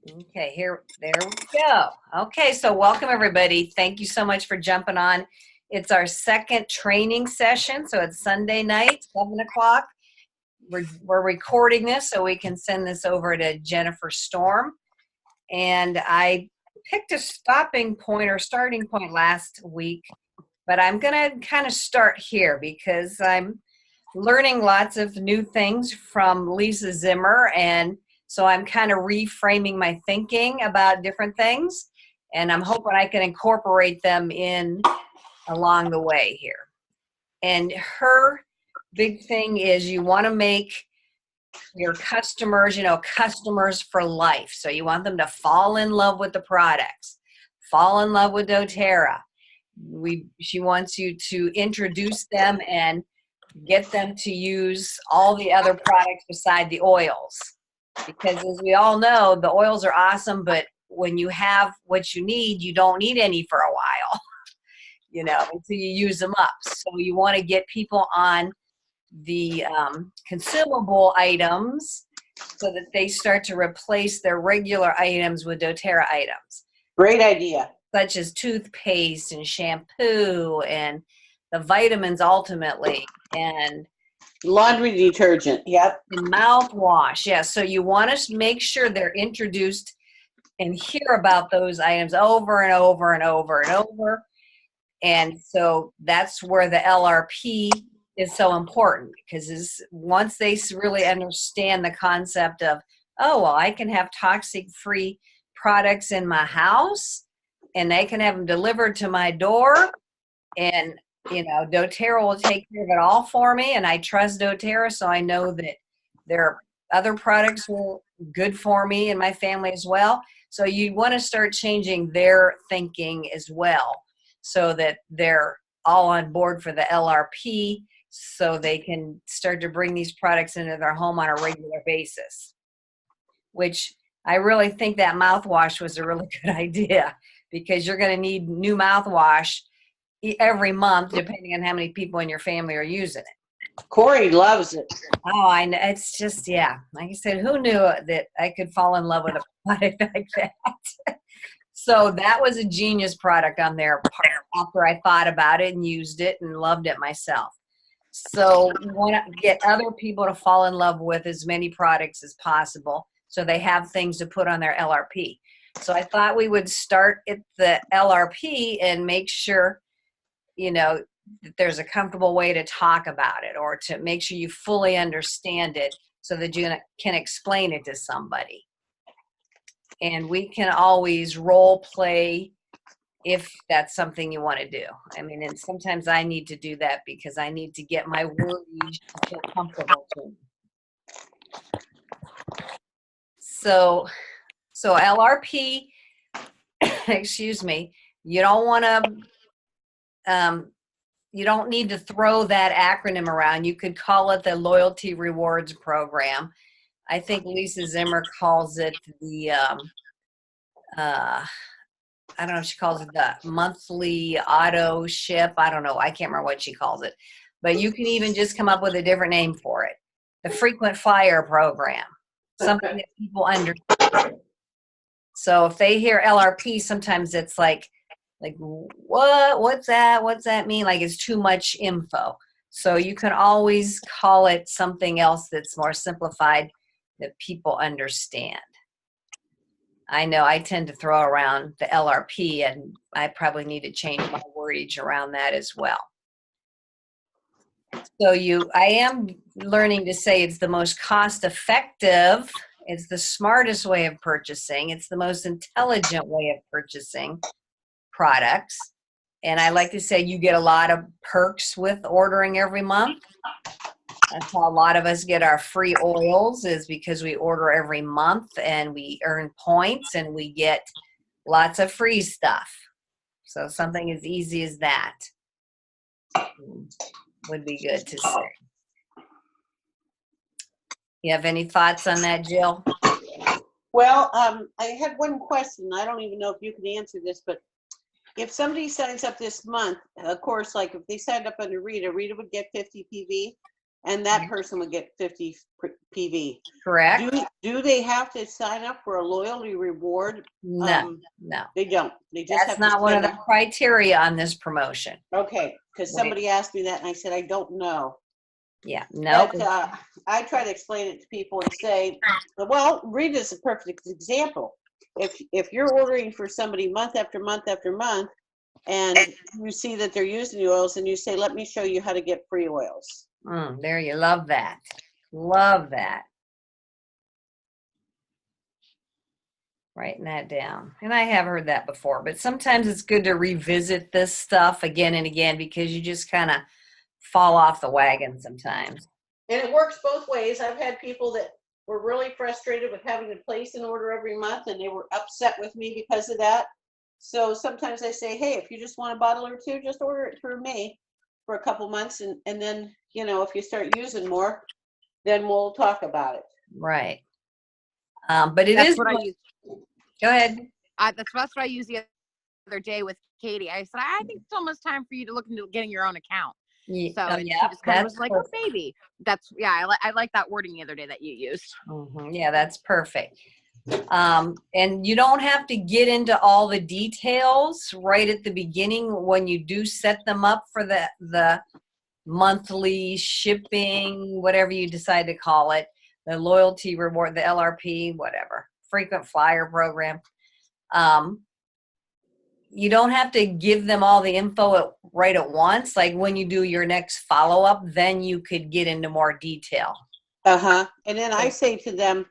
Okay, there we go. Okay, so welcome everybody. Thank you so much for jumping on. It's our second training session, so it's Sunday night, 7 o'clock. We're recording this so we can send this over to Jennifer Storm. And I picked a stopping point or starting point last week, but I'm going to kind of start here because I'm learning lots of new things from Lisa Zimmer, and so I'm kind of reframing my thinking about different things, and I'm hoping I can incorporate them in along the way here. And her big thing is you want to make your customers, customers for life. So you want them to fall in love with the products, fall in love with doTERRA. She wants you to introduce them and get them to use all the other products beside the oils. Because as we all know, the oils are awesome, but when you have what you need, you don't need any for a while, until you use them up. So you want to get people on the consumable items so that they start to replace their regular items with doTERRA items. Great idea. Such as toothpaste and shampoo and the vitamins ultimately, and laundry detergent. Yep. And mouthwash. Yeah. So you want to make sure they're introduced and hear about those items over and over and over and over. And so that's where the LRP is so important, because once they really understand the concept of, oh, well, I can have toxic-free products in my house and they can have them delivered to my door, and doTERRA will take care of it all for me, and I trust doTERRA, so I know that their other products were good for me and my family as well. So you want to start changing their thinking as well so that they're all on board for the LRP, so they can start to bring these products into their home on a regular basis, which I really think that mouthwash was a really good idea, because you're going to need new mouthwash every month, depending on how many people in your family are using it. Corey loves it. Oh, I know. It's just, yeah. Like I said, who knew that I could fall in love with a product like that? So that was a genius product on their part after I thought about it and used it and loved it myself. So you want to get other people to fall in love with as many products as possible so they have things to put on their LRP. So I thought we would start at the LRP and make sure that there's a comfortable way to talk about it, or to make sure you fully understand it so that you can explain it to somebody. And we can always role play if that's something you want to do. I mean, and sometimes I need to do that because I need to get my wordage to feel comfortable to me. So LRP, excuse me, you don't want to, you don't need to throw that acronym around. You could call it the Loyalty Rewards Program. I think Lisa Zimmer calls it the, I don't know if she calls it the monthly auto ship. I don't know. I can't remember what she calls it. But you can even just come up with a different name for it. The Frequent Flyer Program. Something that people understand. So if they hear LRP, sometimes it's like what's that mean? Like, it's too much info. So you can always call it something else that's more simplified that people understand. I know I tend to throw around the LRP, and I probably need to change my wordage around that as well. So I am learning to say it's the most cost effective, it's the smartest way of purchasing, it's the most intelligent way of purchasing products. And I like to say you get a lot of perks with ordering every month. That's how a lot of us get our free oils, is because we order every month and we earn points and we get lots of free stuff. So something as easy as that would be good to say. You have any thoughts on that, Jill? Well, I had one question. I don't even know if you can answer this, but if somebody signs up this month, of course, like if they signed up under Rita would get 50 PV. and that person would get 50 PV. Correct? Do they have to sign up for a loyalty reward? No, no. They don't. They just That's have to not one of sign the up. criteria on this promotion. Okay, because somebody asked me that, and I said, I don't know. Yeah, no. But I try to explain it to people and say, well, Rita is a perfect example. If you're ordering for somebody month after month after month, and you see that they're using the oils, and you say, let me show you how to get free oils. There you love that. Love that. Writing that down. And I have heard that before, but sometimes it's good to revisit this stuff again and again because you just kind of fall off the wagon sometimes. And it works both ways. I've had people that were really frustrated with having to place an order every month, and they were upset with me because of that. So sometimes I say, hey, if you just want a bottle or two, just order it through me for a couple months. And then, if you start using more, then we'll talk about it. Right. But it That's is. what I use. Go ahead. That's what I used the other day with Katie. I said, I think it's almost time for you to look into getting your own account. So she just kind of was like, perfect. Oh, baby. I like that wording the other day that you used. Yeah, that's perfect. And you don't have to get into all the details right at the beginning when you do set them up for the monthly shipping, whatever you decide to call it, the loyalty reward, the LRP, whatever, frequent flyer program. You don't have to give them all the info right at once. Like when you do your next follow-up, then you could get into more detail. And then I say to them,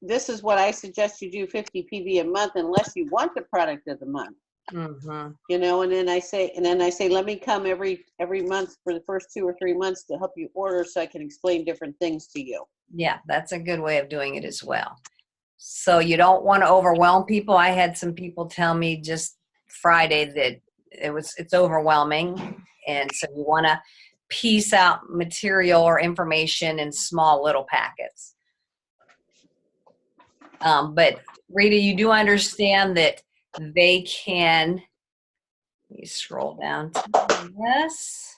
this is what I suggest you do 50 PV a month unless you want the product of the month. And then I say, let me come every month for the first 2 or 3 months to help you order so I can explain different things to you. Yeah, that's a good way of doing it as well. So you don't want to overwhelm people. I had some people tell me just Friday that it's overwhelming. And so you want to piece out material or information in small little packets. But Rita, you do understand that they can, let me scroll down to this,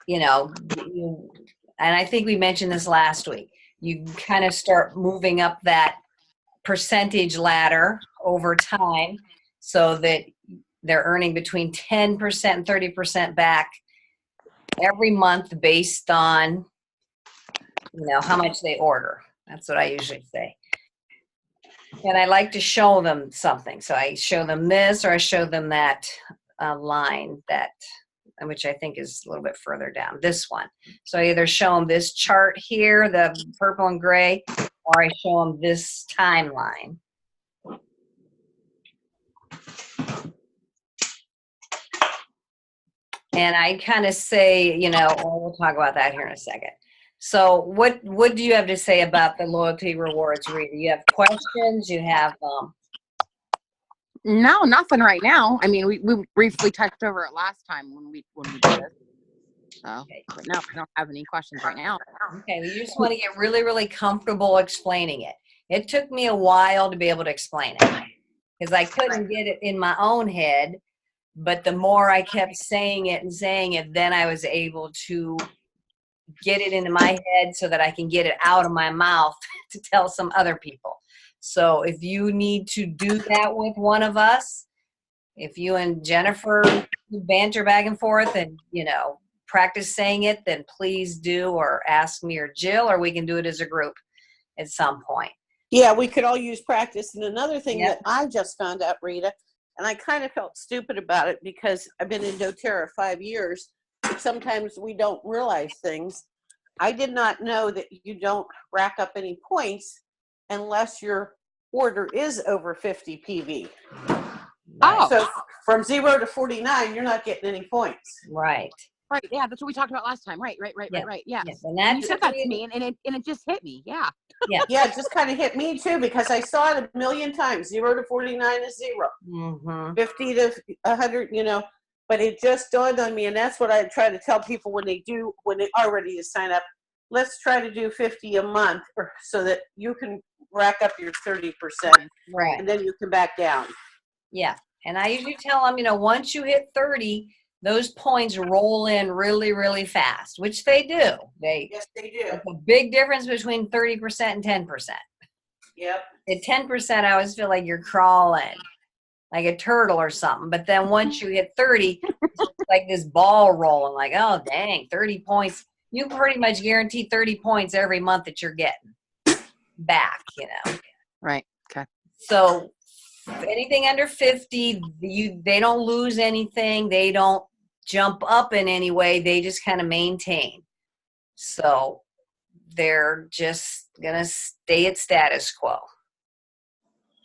and I think we mentioned this last week, you kind of start moving up that percentage ladder over time so that they're earning between 10% and 30% back every month based on, how much they order. That's what I usually say. And I like to show them something. So I show them this, or I show them that line which I think is a little bit further down, this one. So I either show them this chart here, the purple and gray, or I show them this timeline. And I kind of say, we'll talk about that here in a second. So what do you have to say about the loyalty rewards, Rita? You have questions? You have No, nothing right now. I mean, we briefly touched over it last time when we did this. So, but no, I don't have any questions right now. Okay, well, you just want to get really, really comfortable explaining it. It took me a while to be able to explain it because I couldn't get it in my own head. But the more I kept saying it, then I was able to get it into my head so that I can get it out of my mouth to tell some other people. So if you need to do that with one of us, if you and Jennifer banter back and forth and, practice saying it, then please do, or ask me or Jill, or we can do it as a group at some point. Yeah, we could all use practice. And another thing that I just found out, Rita, and I kind of felt stupid about it because I've been in doTERRA 5 years, but sometimes we don't realize things. I did not know that you don't rack up any points unless your order is over 50 PV. Oh. So from 0 to 49, you're not getting any points. Right. Right. Yeah, that's what we talked about last time. Right. Yeah. And you said that to me, and it just hit me. Yeah. Yeah, it just kind of hit me too because I saw it a million times. 0 to 49 is 0. 50 to 100, but it just dawned on me, and that's what I try to tell people when they are ready to sign up. Let's try to do 50 a month so that you can rack up your 30%. Right. And then you can back down. Yeah. And I usually tell them, once you hit 30, those points roll in really, really fast, which they do. Yes, they do. It's a big difference between 30% and 10%. Yep. At 10%, I always feel like you're crawling like a turtle or something. But then once you hit 30, it's like this ball rolling, like, oh, dang, 30 points. You pretty much guarantee 30 points every month that you're getting back, you know. Right. Okay. So anything under 50, they don't lose anything. They don't jump up in any way. They just kind of maintain. So they're just going to stay at status quo.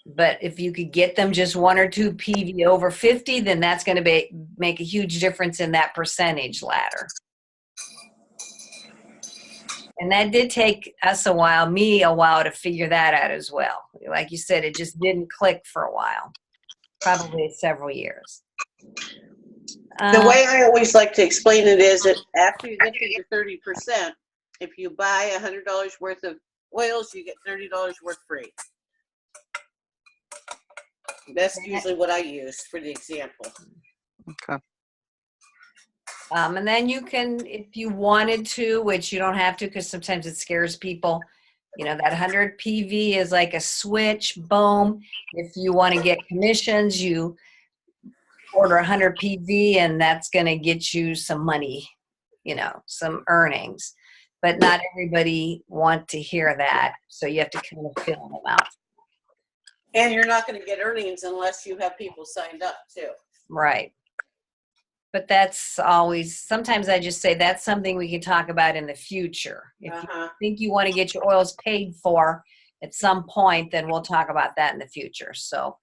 But if you could get them just 1 or 2 PV over 50, then that's going to make a huge difference in that percentage ladder. And that did take us me a while to figure that out as well. Like you said, it just didn't click for a while, probably several years. The way I always like to explain it is that after you get to your 30%, if you buy $100 worth of oils, you get $30 worth free. That's usually what I use for the example. Okay. And then you can, if you wanted to, which you don't have to because sometimes it scares people, you know, that 100 PV is like a switch, boom. If you want to get commissions, you order 100 PV and that's going to get you some money, you know, some earnings. But not everybody want to hear that, so you have to kind of fill them out. And you're not going to get earnings unless you have people signed up too. Right. But that's always, sometimes I just say that's something we can talk about in the future. If you think you want to get your oils paid for at some point, then we'll talk about that in the future. So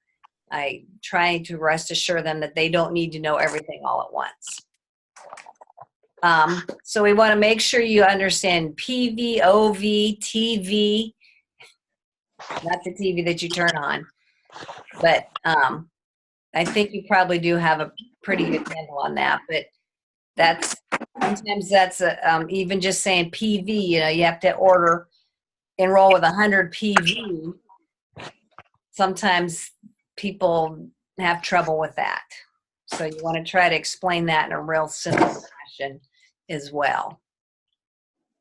I try to rest assure them that they don't need to know everything all at once. So we want to make sure you understand PV, OV, TV, not the TV that you turn on, but I think you probably do have a pretty good handle on that. But sometimes that's even just saying PV. You know, you have to enroll with 100 PV. Sometimes people have trouble with that, so you want to try to explain that in a real simple fashion as well.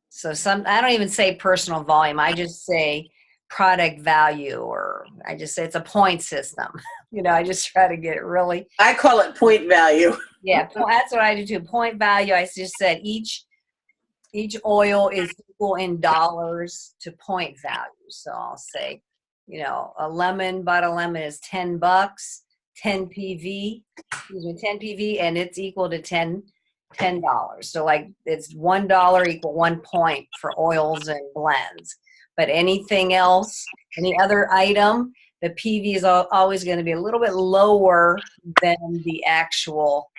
So I don't even say personal volume. I just say product value, or I just say it's a point system. You know, I just try to get it really. I call it point value. Yeah, that's what I do too. Point value. I just said each oil is equal in dollars to point value. So I'll say, you know, a bottle of lemon is $10, 10 PV, 10 PV, and it's equal to $10. So like it's $1 equal 1 point for oils and blends. But anything else, any other item, the PV is always going to be a little bit lower than the actual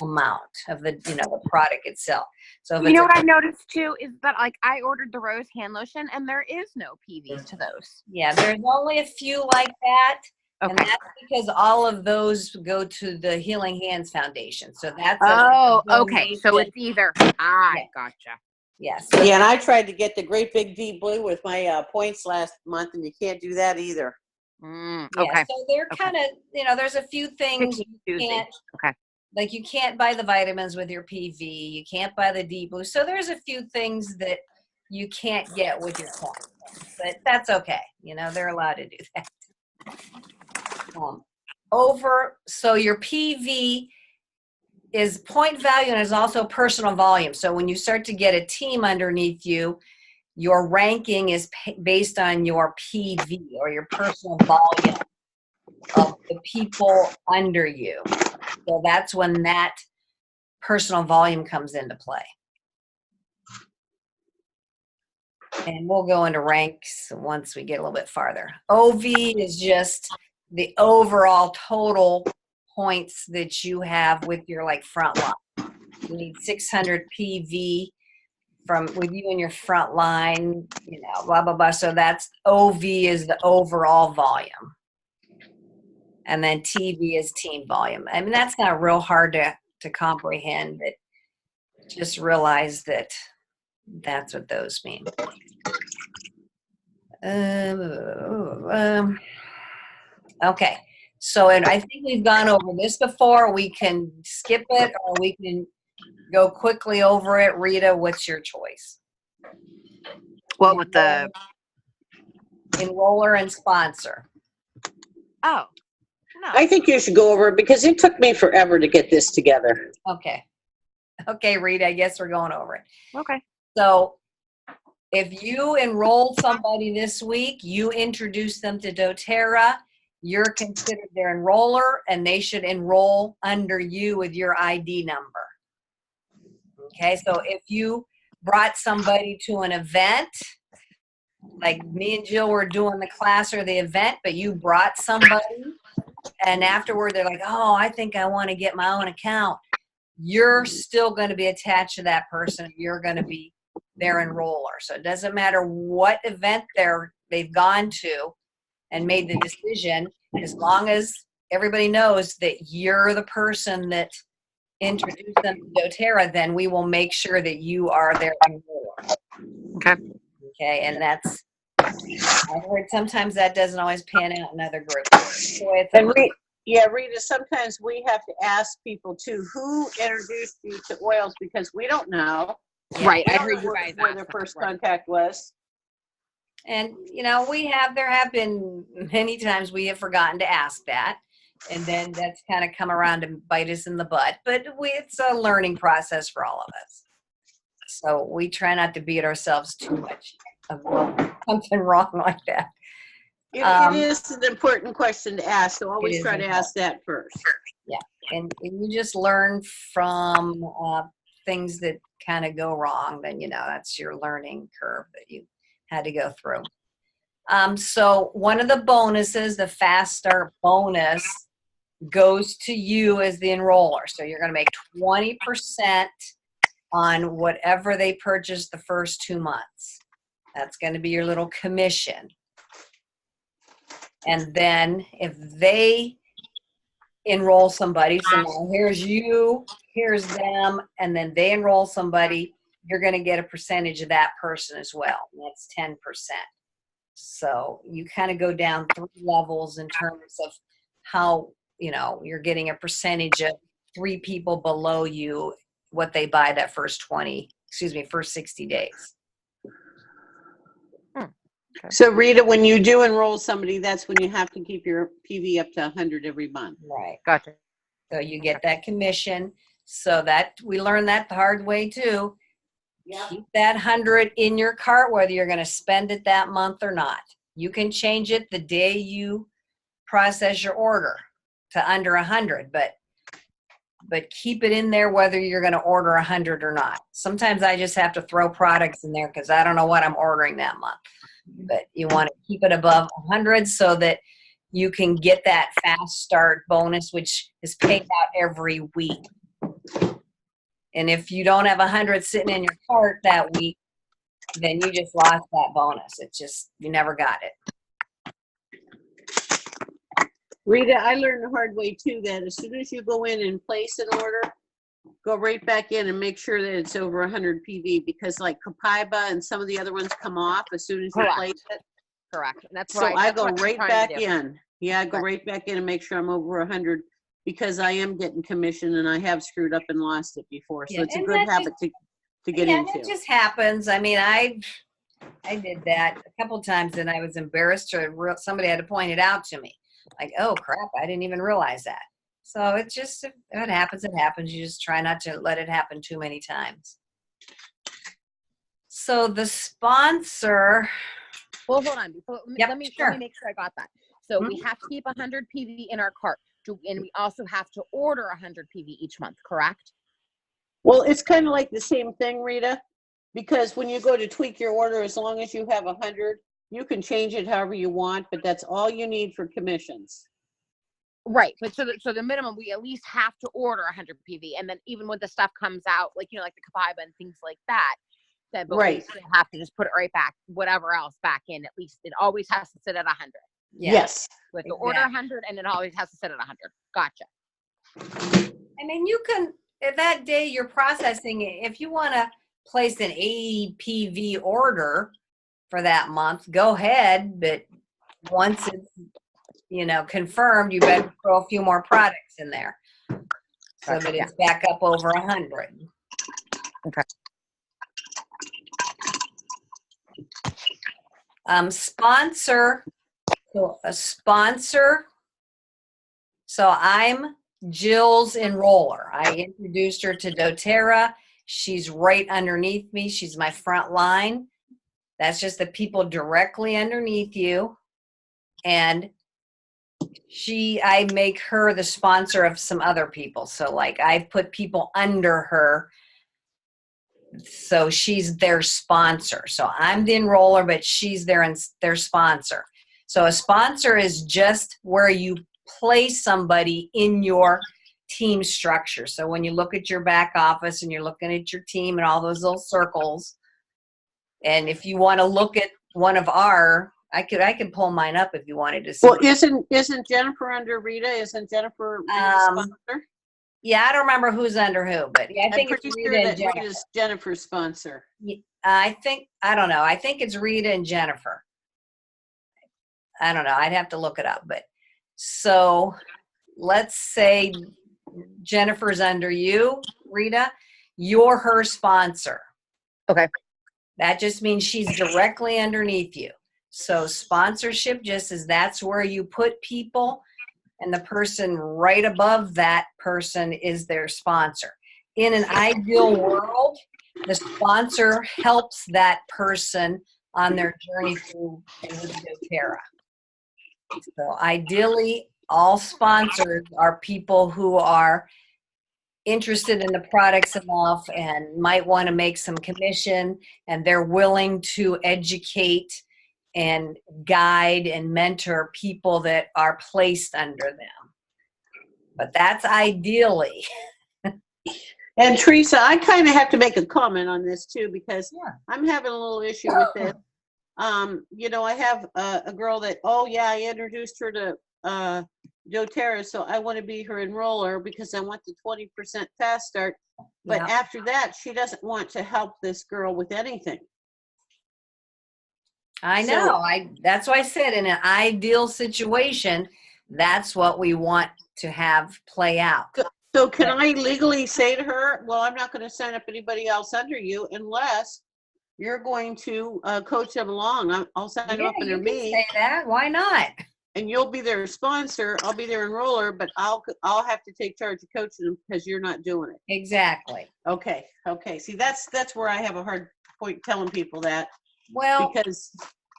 amount of the product itself. So if you know what I noticed too is that like I ordered the rose hand lotion and there is no PV to those. Yeah, there's only a few like that. Okay. And that's because all of those go to the Healing Hands Foundation. So that's okay. So it's either gotcha. Yes. Yeah, and I tried to get the great big deep blue with my points last month, and you can't do that either. Yeah, okay. so they're kind of, you know, there's a few things you can't. Okay. Like you can't buy the vitamins with your PV. You can't buy the deep blue. So there's a few things that you can't get with your points, but that's okay. You know, they're allowed to do that. So your PV is point value and is also personal volume. So when you start to get a team underneath you, your ranking is based on your PV or your personal volume of the people under you. So that's when that personal volume comes into play. And we'll go into ranks once we get a little bit farther. OV is just the overall total points that you have with your front line. You need 600 PV with you in your front line, you know, blah, blah, blah. So that's OV is the overall volume. And then TV is team volume. I mean, that's not real hard to comprehend, but just realize that that's what those mean. Okay. So, and I think we've gone over this before. We can skip it or we can go quickly over it. Rita, what's your choice? What with the enroller and sponsor? Oh, no. I think you should go over it because it took me forever to get this together. Okay. Okay, Rita, I guess we're going over it. Okay. So if you enroll somebody this week, you introduce them to doTERRA, you're considered their enroller, and they should enroll under you with your ID number. Okay, so if you brought somebody to an event, like me and Jill were doing the class or the event, but you brought somebody, and afterward they're like, oh, I think I want to get my own account. You're still going to be attached to that person. You're going to be their enroller. So it doesn't matter what event they've gone to and made the decision, as long as everybody knows that you're the person that introduced them to doTERRA, then we will make sure that you are their enroller. Okay. Okay, and that's, I've heard sometimes that doesn't always pan out in other groups. And Rita, sometimes we have to ask people too, who introduced you to oils, because we don't know. Right, I heard you guys where their first contact was. And, you know, there have been many times we have forgotten to ask that. And then that's kind of come around to bite us in the butt. But it's a learning process for all of us. So we try not to beat ourselves too much of something wrong like that. It is an important question to ask. So always try to ask that first. Yeah. And you just learn from things that kind of go wrong. Then, you know, that's your learning curve that you had to go through. So one of the bonuses, the Fast Start bonus, goes to you as the enroller. So you're going to make 20% on whatever they purchase the first 2 months. That's going to be your little commission. And then if they enroll somebody, so now here's you, here's them, and then they enroll somebody, you're going to get a percentage of that person as well. And that's 10%. So you kind of go down 3 levels in terms of how, you know, you're getting a percentage of 3 people below you, what they buy that first 60 days. Okay. So Rita, when you do enroll somebody, that's when you have to keep your PV up to 100 every month. Right. Gotcha. So you get that commission. So that we learned that the hard way too. Yep. Keep that 100 in your cart, whether you're going to spend it that month or not. You can change it the day you process your order to under 100, but keep it in there whether you're going to order 100 or not. Sometimes I just have to throw products in there because I don't know what I'm ordering that month. But you want to keep it above 100 so that you can get that Fast Start bonus, which is paid out every week. And if you don't have 100 sitting in your cart that week, then you just lost that bonus. It's just, you never got it. Rita, I learned the hard way too that as soon as you go in and place an order, go right back in and make sure that it's over 100 PV, because like Copaiba and some of the other ones come off as soon as you place it. Correct. And that's so I go right back in. Yeah, I go right back in and make sure I'm over 100, because I am getting commission and I have screwed up and lost it before. So it's a good habit to get into. It just happens. I mean, I did that a couple times and I was embarrassed, or somebody had to point it out to me. Like, oh crap, I didn't even realize that. So it's just, if it happens, it happens. You just try not to let it happen too many times. So the sponsor. Well, hold on. Let me make sure I got that. So we have to keep 100 PV in our cart, and we also have to order 100 PV each month, correct? Well, it's kind of like the same thing, Rita, because when you go to tweak your order, as long as you have 100, you can change it however you want, but that's all you need for commissions. Right, but so the minimum, we at least have to order 100 PV, and then even when the stuff comes out, like, you know, like the Copaiba and things like that, but we still have to just put it right back, whatever else back in. At least it always has to sit at 100. Yes. With the order 100, and it always has to sit at 100. Gotcha. I mean, you can, that day you're processing it, if you want to place an APV order for that month, go ahead, but once it's, confirmed, you better throw a few more products in there so that it's back up over 100. Okay. Sponsor. So a sponsor. So I'm Jill's enroller. I introduced her to doTERRA. She's right underneath me. She's my front line. That's just the people directly underneath you. And I make her the sponsor of some other people. So like I put people under her. So she's their sponsor. So I'm the enroller, but she's their sponsor. So a sponsor is just where you place somebody in your team structure. So when you look at your back office and you're looking at your team and all those little circles, and if you want to look at one of I could pull mine up if you wanted to see. Well, isn't Jennifer under Rita? Isn't Jennifer Rita's sponsor? Yeah, I don't remember who's under who, but yeah, I think I'm pretty sure that Rita's Jennifer's sponsor. I don't know. I think it's Rita and Jennifer. I don't know. I'd have to look it up. But so let's say Jennifer's under you, Rita. You're her sponsor. Okay. That just means she's directly underneath you. So sponsorship just is that's where you put people, and the person right above that person is their sponsor. In an ideal world, the sponsor helps that person on their journey through doTERRA. So ideally, all sponsors are people who are interested in the products enough and might want to make some commission, and they're willing to educate and guide and mentor people that are placed under them. But that's ideally. And Teresa, I kind of have to make a comment on this too, because I'm having a little issue with this. I have a girl that, I introduced her to doTERRA, so I want to be her enroller because I want the 20% fast start. But after that, she doesn't want to help this girl with anything. I know. That's why I said in an ideal situation, that's what we want to have play out. So can I legally say to her, well, I'm not going to sign up anybody else under you unless you're going to coach them along. I'll sign them up under me. Say that. Why not? And you'll be their sponsor. I'll be their enroller, but I'll have to take charge of coaching them because you're not doing it. Exactly. Okay. See, that's where I have a hard point telling people that. Well, because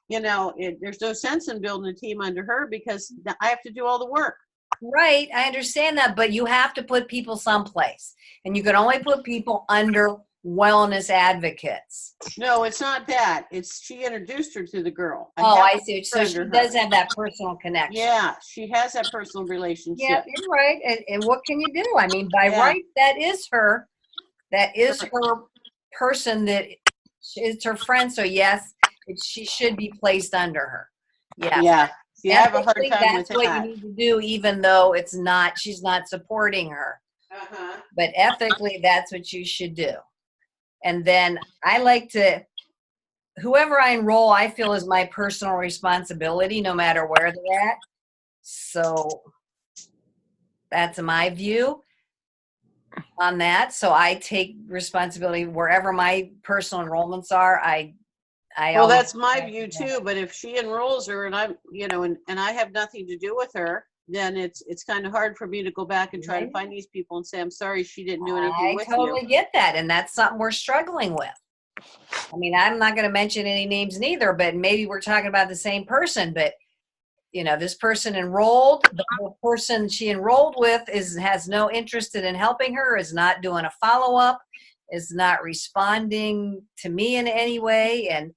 there's no sense in building a team under her because I have to do all the work. Right, I understand that, but you have to put people someplace, and you can only put people under wellness advocates. No, it's not that. She introduced her to the girl. I see. So she does have that personal connection. Yeah, she has that personal relationship. Yeah, you're right. And what can you do? I mean, by right, that is her person that is her friend. So yes, she should be placed under her. Yeah. You have a hard time that's with what that. You need to do, even though she's not supporting her. But ethically, that's what you should do. And then I like to, whoever I enroll, I feel is my personal responsibility, no matter where they're at. So that's my view on that. So I take responsibility wherever my personal enrollments are. Well, that's my view too. But if she enrolls her and I'm, and I have nothing to do with her, then it's kind of hard for me to go back and try to find these people and say, I'm sorry, she didn't do anything with you. I totally get that. And that's something we're struggling with. I mean, I'm not going to mention any names neither, but maybe we're talking about the same person. But, this person enrolled, the person she enrolled with has no interest in helping her, is not doing a follow-up, is not responding to me in any way. And,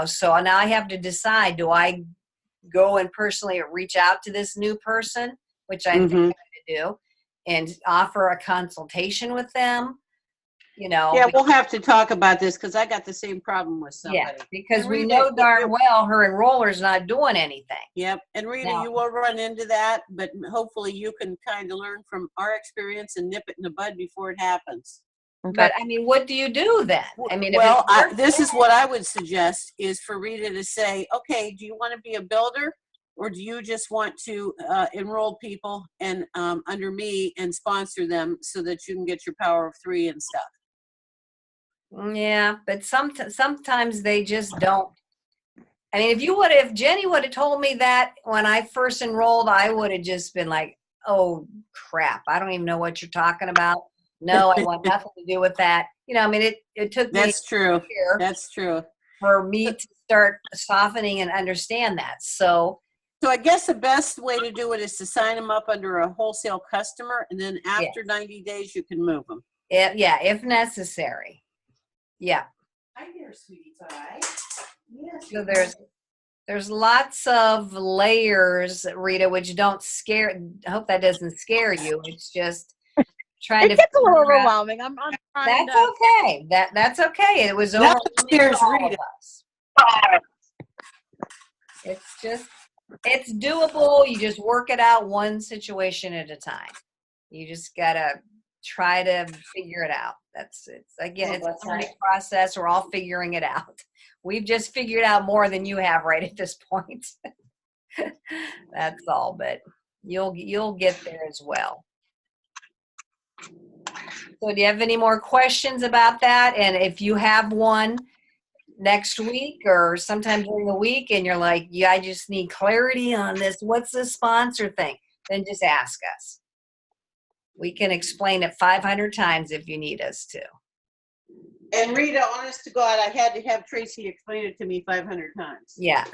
so now I have to decide, do I go and personally reach out to this new person, which I think I'm going to do, and offer a consultation with them? Yeah, we'll have to talk about this because I got the same problem with somebody. Yeah, because we know darn well her enroller's not doing anything. Yep, and Rita, you will run into that, but hopefully you can kind of learn from our experience and nip it in the bud before it happens. Okay. But I mean, what do you do then? I mean, this is what I would suggest is for Rita to say, okay, do you want to be a builder? or do you just want to enroll people and under me and sponsor them so that you can get your power of 3 and stuff? Yeah, but sometimes they just don't. I mean, if Jenny would have told me that when I first enrolled, I would have just been like, oh crap, I don't even know what you're talking about. No, I want nothing to do with that. You know, I mean, it took me That's true. a year That's true. for me to start softening and understand that. So I guess the best way to do it is to sign them up under a wholesale customer, and then after 90 days, you can move them. If necessary. Yeah. Hi there, sweetie pie. Yes. So there's lots of layers, Rita, which don't scare. I hope that doesn't scare you. It's just trying to. It gets a little overwhelming. I'm trying That's okay. That's okay. It was overwhelming for all of us. It's doable. You just work it out one situation at a time. You just gotta try to figure it out. It's a learning process. We're all figuring it out. We've just figured out more than you have right at this point. That's all, but you'll get there as well. So do you have any more questions about that? And if you have one next week or sometime during the week and you're like, yeah, I just need clarity on this, what's the sponsor thing? Then just ask us. We can explain it 500 times if you need us to. And Rita, honest to God, I had to have Tracy explain it to me 500 times. Yeah.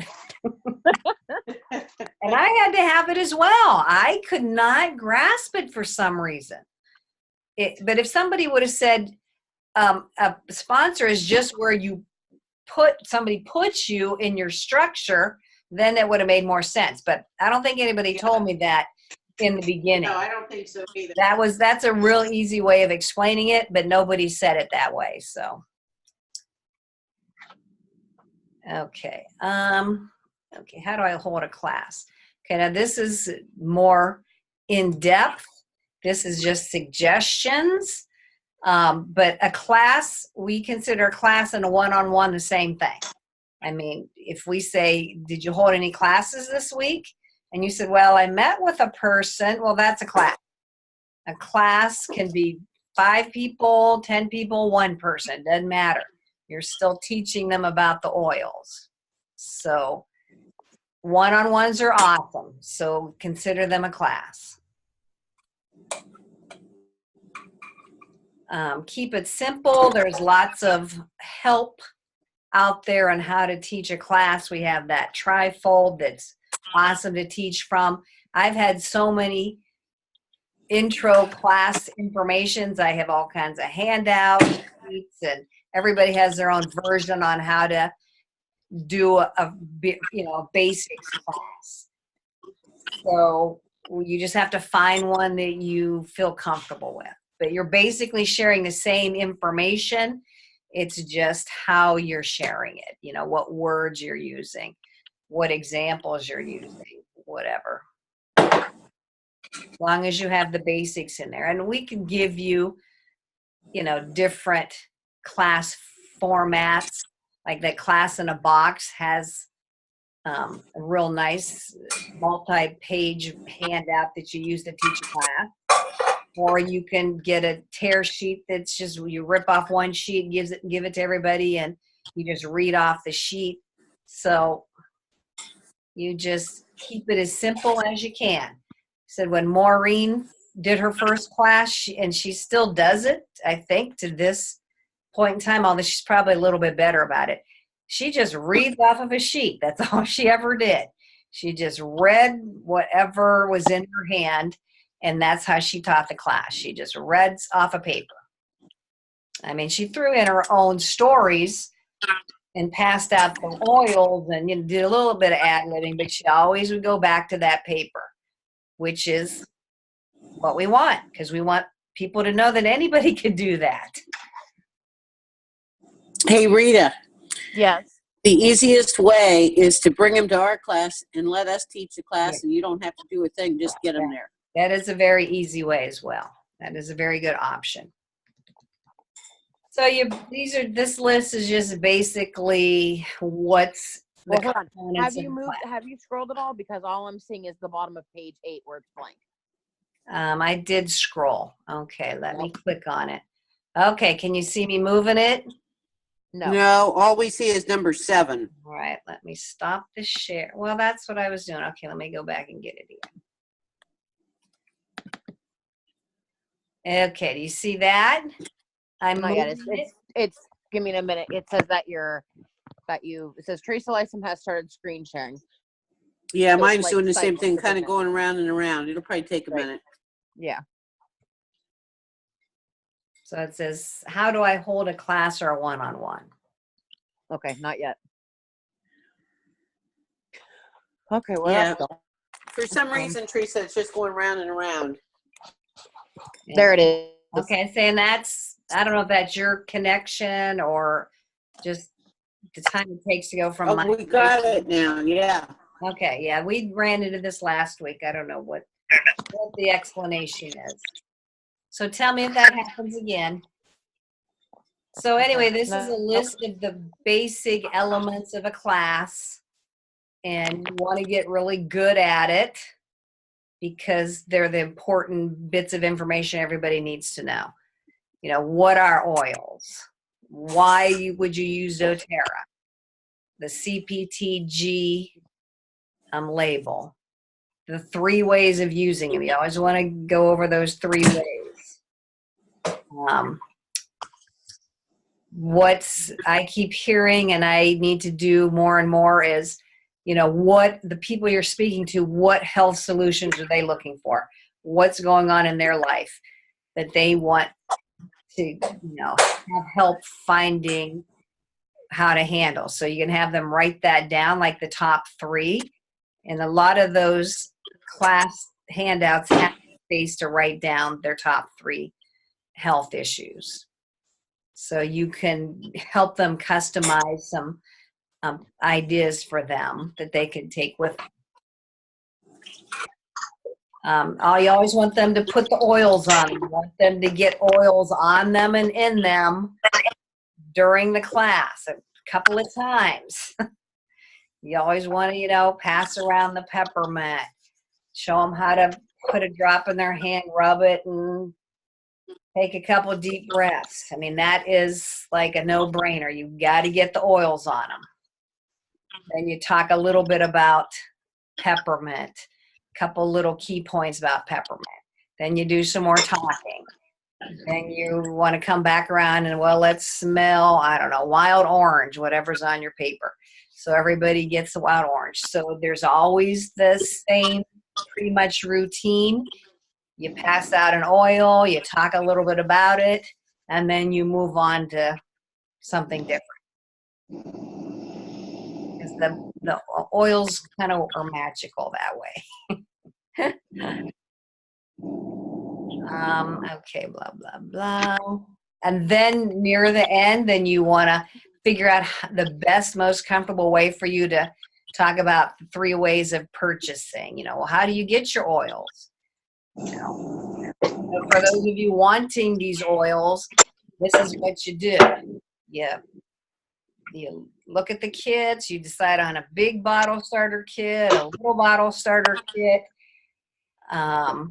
And I had to have it as well. I could not grasp it for some reason. But if somebody would have said a sponsor is just where somebody puts you in your structure, then it would have made more sense. But I don't think anybody told me that in the beginning. No, I don't think so either. That's a real easy way of explaining it, but nobody said it that way. So, okay. Okay. How do I hold a class? Okay. Now this is more in depth. This is just suggestions. But a class, we consider a class and a one-on-one the same thing. I mean, if we say, did you hold any classes this week? And you said, well, I met with a person. Well, that's a class. A class can be 5 people, 10 people, 1 person. Doesn't matter. You're still teaching them about the oils. So one-on-ones are awesome. So consider them a class. Keep it simple. There's lots of help out there on how to teach a class. We have that trifold that's awesome to teach from. I've had so many intro class informations. I have all kinds of handouts, and everybody has their own version on how to do a basics class. So you just have to find one that you feel comfortable with. But you're basically sharing the same information. It's just how you're sharing it, what words you're using, what examples you're using, whatever. As long as you have the basics in there. And we can give you, different class formats. Like that Class in a Box has a real nice multi-page handout that you use to teach a class. Or you can get a tear sheet that's just, you rip off one sheet, give it to everybody, and you just read off the sheet. So you just keep it as simple as you can. Said when Maureen did her first class, and she still does it, I think, to this point in time, although she's probably a little bit better about it. She just reads off of a sheet. That's all she ever did. She just read whatever was in her hand, and that's how she taught the class. She just read off a paper. I mean, she threw in her own stories and passed out the oils and did a little bit of ad-libbing, but she always would go back to that paper, which is what we want, because we want people to know that anybody could do that. Hey, Rita. Yes. The easiest way is to bring them to our class and let us teach the class, and you don't have to do a thing, just get them there. That is a very easy way as well. That is a very good option. So this list is just basically what's Well, hold on. Have you scrolled at all? Because all I'm seeing is the bottom of page 8 where it's blank. I did scroll. Okay, let me click on it. Okay, can you see me moving it? No, all we see is number 7. All right, let me stop the share. Well, that's what I was doing. Okay, let me go back and get it again. Okay, do you see that? I'm not yet. moving It's give me a minute. It says that it says Teresa Lysum has started screen sharing. Yeah, so mine's doing the same thing, kind of going around and around. It'll probably take a minute. Yeah. So it says, how do I hold a class or a one-on-one? Okay, not yet. Okay, well, yeah. For some reason, Teresa, it's just going around and around. There it is. Okay, saying I don't know if that's your connection or just the time it takes to go from we got it now, yeah. Okay, yeah, we ran into this last week. I don't know what the explanation is. So tell me if that happens again. So anyway, this is a list of the basic elements of a class, and you want to get really good at it because they're the important bits of information everybody needs to know. You know, what are oils? Why would you use doTERRA? The CPTG label. The 3 ways of using them. You always want to go over those 3 ways. What I keep hearing and I need to do more and more is, you know, what the people you're speaking to, what health solutions are they looking for? What's going on in their life that they want to, you know, have help finding how to handle. So you can have them write that down, like the top 3. And a lot of those class handouts have space to write down their top 3 health issues. So you can help them customize some ideas for them that they can take with them. You always want them to put the oils on them. You want them to get oils on them and in them during the class a couple of times. You always want to, you know, pass around the peppermint, show them how to put a drop in their hand, rub it, and take a couple of deep breaths. I mean, that is like a no-brainer. You've got to get the oils on them. Then you talk a little bit about peppermint, a couple little key points about peppermint. Then you do some more talking. Then you want to come back around and, well, let's smell, I don't know, wild orange, whatever's on your paper. So everybody gets the wild orange. So there's always the same pretty much routine. You pass out an oil, you talk a little bit about it, and then you move on to something different. Because the oils kind of are magical that way. Okay, blah, blah, blah. And then near the end, then you want to figure out the best, most comfortable way for you to talk about the 3 ways of purchasing. You know, well, how do you get your oils? You know, for those of you wanting these oils, this is what you do. You look at the kits, you decide on a big bottle starter kit, a little bottle starter kit. And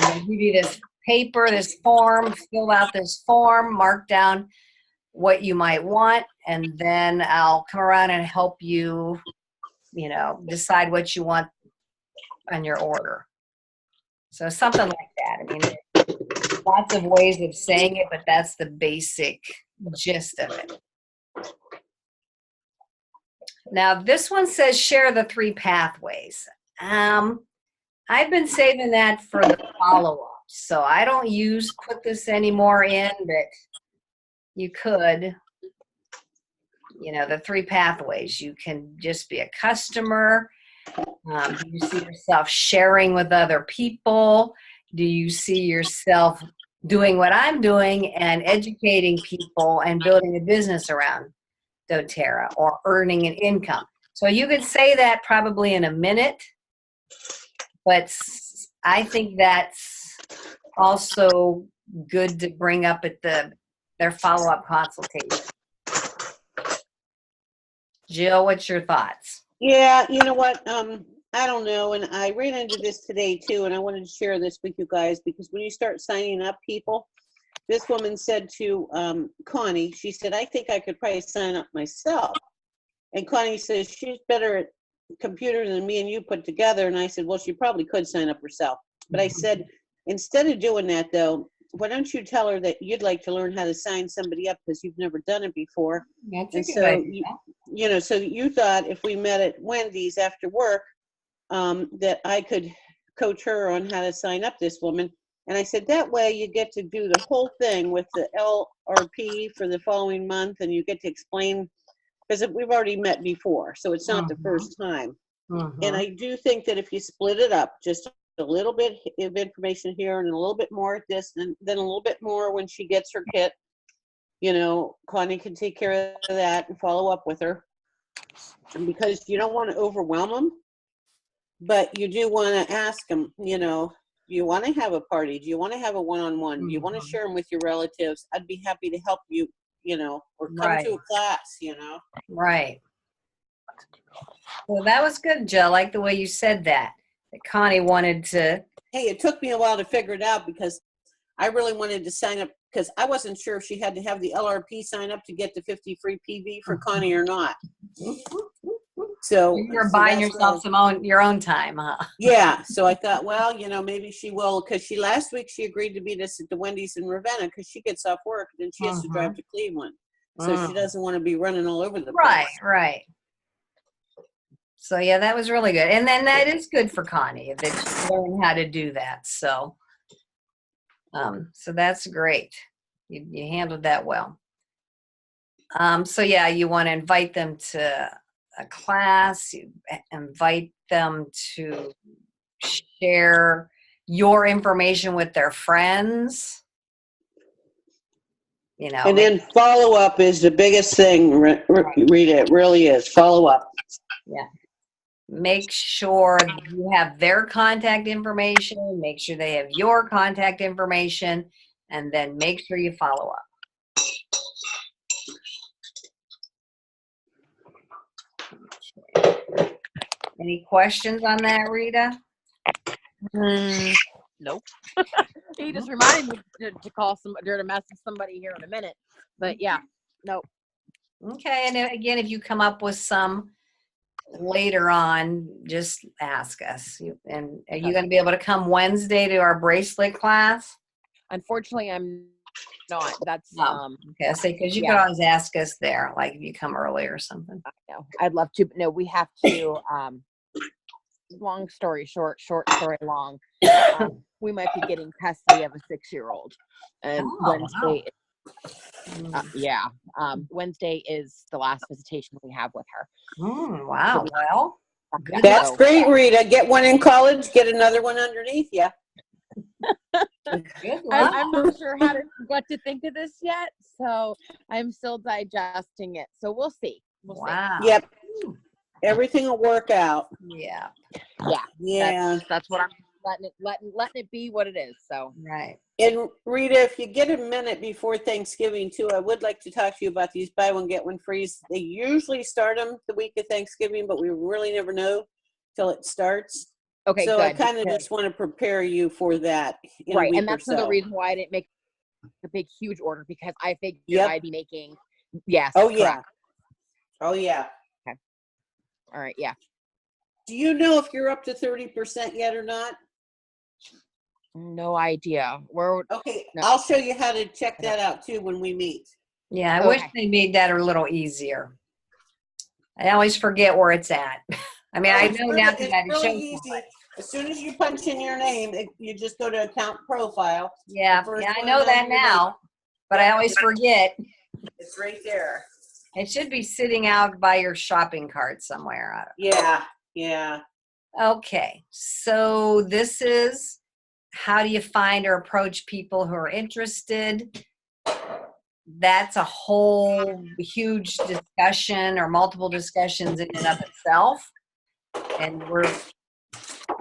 they give you this paper, this form, fill out this form, mark down what you might want, and then I'll come around and help you, you know, decide what you want on your order. So something like that. I mean, lots of ways of saying it, but that's the basic gist of it. Now, this one says share the 3 pathways. I've been saving that for the follow-up. So I don't put this anymore in, but you could, you know, the 3 pathways. You can just be a customer. Do you see yourself sharing with other people? Do you see yourself doing what I'm doing and educating people and building a business around doTERRA or earning an income? So you could say that probably in a minute, but I think that's also good to bring up at their follow-up consultation. Jill, what's your thoughts? Yeah, you know what? I don't know. And I ran into this today too, and I wanted to share this with you guys because when you start signing up people, this woman said to Connie, she said, I think I could probably sign up myself. And Connie says, she's better at computers than me and you put together. And I said, well, she probably could sign up herself. But I said, instead of doing that, though, why don't you tell her that you'd like to learn how to sign somebody up because you've never done it before? That's and a good so, idea. you know, so you thought if we met at Wendy's after work, that I could coach her on how to sign up this woman. And I said, that way you get to do the whole thing with the LRP for the following month, and you get to explain, because we've already met before, so it's not the first time. And I do think that if you split it up, just a little bit of information here and a little bit more at this, and then a little bit more when she gets her kit, you know, Connie can take care of that and follow up with her. And because you don't want to overwhelm them, but you do want to ask them, you know, do you want to have a party? Do you want to have a one-on-one? Do you want to share them with your relatives? I'd be happy to help you, you know, or come to a class, you know. Right. Well, that was good, Jill. I like the way you said that Connie wanted to. Hey, it took me a while to figure it out because I really wanted to sign up because I wasn't sure if she had to have the LRP sign up to get the 50 free PV for Connie or not. So you're buying yourself your own time, huh? Yeah. So I thought, well, you know, maybe she will, because last week she agreed to meet us at the Wendy's in Ravenna because she gets off work and then she has to drive to Cleveland. So she doesn't want to be running all over the place. Right. So yeah, that was really good. And then that is good for Connie that she learned how to do that. So so that's great. You handled that well. So yeah, you want to invite them to a class, you invite them to share your information with their friends, you know. And then follow up is the biggest thing, Rita. It really is. Follow up. Yeah. Make sure you have their contact information, make sure they have your contact information, and then make sure you follow up. Okay. Any questions on that, Rita? Nope. He just reminded me to call somebody or to message somebody here in a minute. But yeah, nope. Okay, and again, if you come up with some later on, just ask us. And are you going to be able to come Wednesday to our bracelet class? Unfortunately, I'm not. That's okay. I say because you can always ask us there, like if you come early or something. I know. I'd love to, but no, we have to. Long story short, short story long. We might be getting custody of a 6-year-old, and Wednesday. Wednesday is the last visitation we have with her. Wow. Well, that's great, Rita. Get one in college, get another one underneath you. I'm not sure what to think of this yet, so I'm still digesting it. So we'll see. We'll see. Yep. Everything will work out. Yeah. That's what I'm letting it be what it is. So right. And Rita, if you get a minute before Thanksgiving too, I would like to talk to you about these buy one get one frees. They usually start them the week of Thanksgiving, but we really never know till it starts. Okay, so good. I kind of just want to prepare you for that. Right, and that's another reason why I didn't make a big, huge order, because I figured I'd be making. Yes. Oh correct. yeah. Oh yeah. Okay. All right. Yeah. Do you know if you're up to 30% yet or not? No idea. Okay, no. I'll show you how to check that out too when we meet. Yeah, I wish they made that a little easier. I always forget where it's at. I mean, I know now that it's really easy. As soon as you punch in your name, you just go to account profile. Yeah, I know that now, but I always forget. It's right there. It should be sitting out by your shopping cart somewhere. Yeah. Okay, so this is how do you find or approach people who are interested? That's a whole huge discussion or multiple discussions in and of itself. And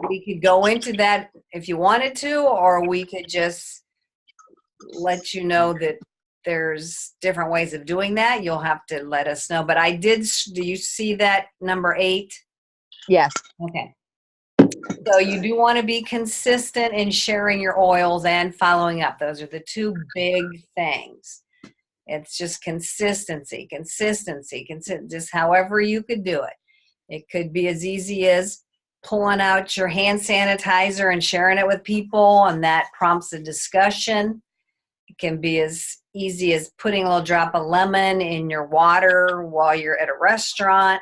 we could go into that if you wanted to, or we could just let you know that there's different ways of doing that. You'll have to let us know. But do you see that number 8? Yes. Okay. So you do want to be consistent in sharing your oils and following up. Those are the 2 big things. It's just consistency, just however you could do it. It could be as easy as pulling out your hand sanitizer and sharing it with people, and that prompts a discussion. It can be as easy as putting a little drop of lemon in your water while you're at a restaurant.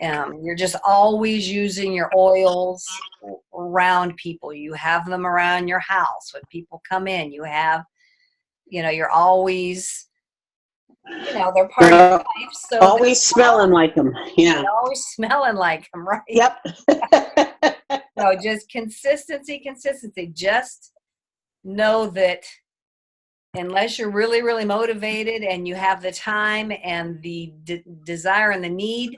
You're just always using your oils around people. You have them around your house when people come in. You have, you're always, they're part of your life. So always smelling like them. Yeah. You're always smelling like them, right? Yep. So just consistency. Just know that unless you're really, really motivated and you have the time and the desire and the need,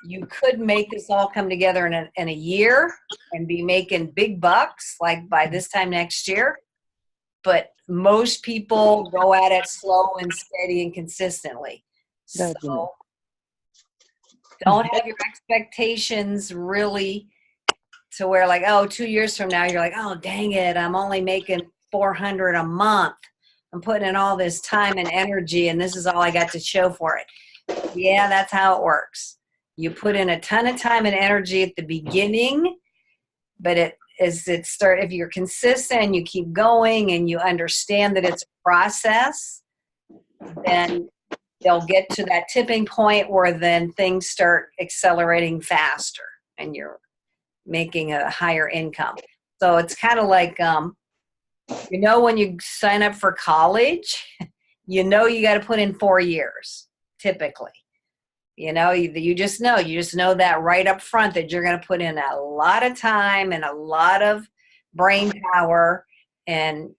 you could make this all come together in a year and be making big bucks like by this time next year. But most people go at it slow and steady and consistently. So don't have your expectations really to where like, 2 years from now, you're like, oh, dang it, I'm only making $400 a month. I'm putting in all this time and energy and this is all I got to show for it. Yeah, that's how it works. You put in a ton of time and energy at the beginning, but if you're consistent and you keep going and you understand that it's a process, then they'll get to that tipping point where then things start accelerating faster and you're making a higher income. So it's kind of like, when you sign up for college, you got to put in 4 years typically. You just know that right up front that you're going to put in a lot of time and a lot of brain power, and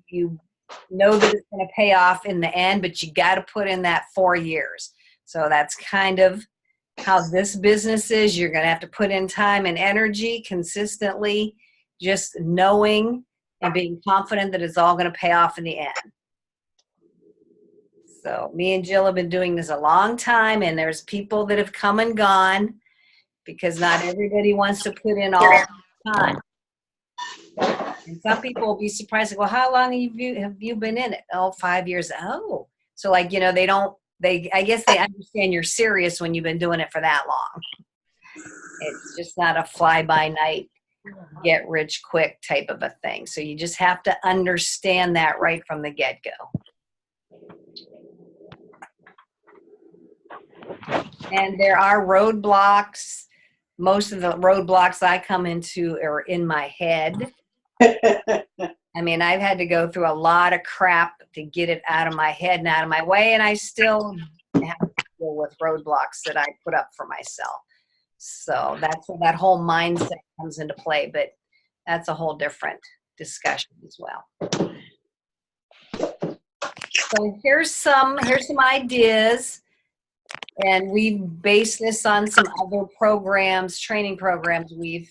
you know that it's going to pay off in the end, but you got to put in that 4 years. So that's kind of how this business is. You're going to have to put in time and energy consistently, just knowing and being confident that it's all going to pay off in the end. So me and Jill have been doing this a long time, and there's people that have come and gone because not everybody wants to put in all the time. And some people will be surprised, like, well, how long have you been in it? 5 years. Oh, so like, I guess they understand you're serious when you've been doing it for that long. It's just not a fly-by-night, get-rich-quick type of a thing. So you just have to understand that right from the get-go. And there are roadblocks. Most of the roadblocks I come into are in my head. I mean, I've had to go through a lot of crap to get it out of my head and out of my way, and I still have to deal with roadblocks that I put up for myself. So that's where that whole mindset comes into play, but that's a whole different discussion as well. So here's some ideas. And we've based this on some other training programs we've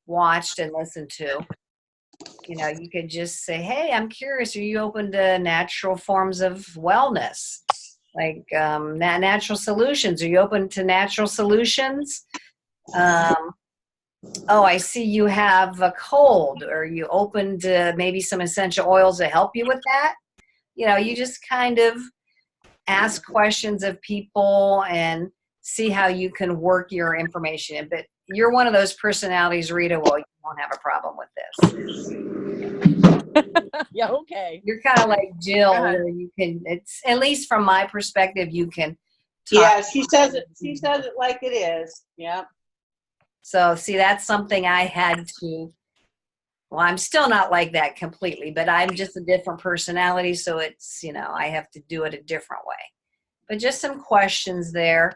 watched and listened to. You could just say, hey, I'm curious, are you open to natural forms of wellness? Like natural solutions. Are you open to natural solutions? I see you have a cold. Are you open to maybe some essential oils to help you with that? You just kind of ask questions of people and see how you can work your information in. But you're one of those personalities, Rita, well, you won't have a problem with this. Yeah, okay. You're kind of like Jill, where you can, it's at least from my perspective, you can talk. Yeah, she says it like it is. Yeah. So see, that's something I had to, well, I'm still not like that completely, but I'm just a different personality. So it's, I have to do it a different way. But just some questions there.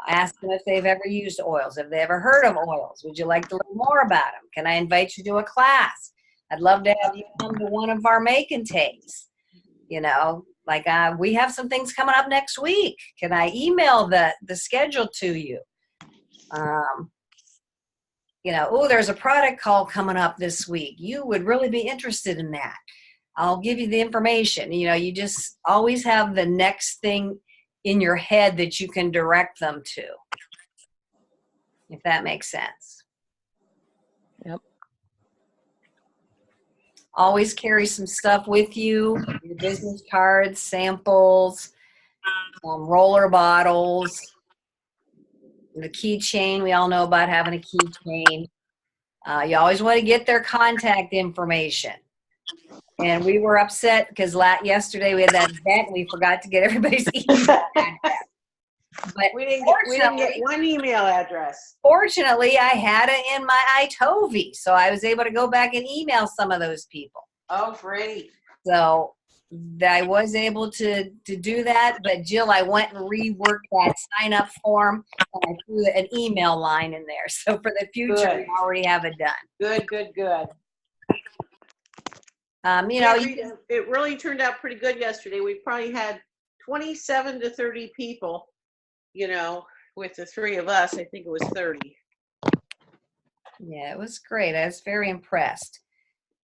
Ask them if they've ever used oils. Have they ever heard of oils? Would you like to learn more about them? Can I invite you to a class? I'd love to have you come to one of our make and takes. We have some things coming up next week. Can I email the schedule to you? There's a product call coming up this week. You would really be interested in that. I'll give you the information. You know, you just always have the next thing in your head that you can direct them to, if that makes sense. Yep. Always carry some stuff with you, your business cards, samples, roller bottles, the keychain. We all know about having a keychain. You always want to get their contact information. And we were upset because yesterday we had that event and we forgot to get everybody's email address. But we didn't get one email address. Fortunately, I had it in my iTovi, so I was able to go back and email some of those people. Oh, great. So I was able to do that, but Jill, I went and reworked that sign-up form, and I threw an email line in there. So for the future, we already have it done. Good, good, good. You know, it really turned out pretty good yesterday. We probably had 27 to 30 people, you know, with the three of us. I think it was 30. Yeah, it was great. I was very impressed.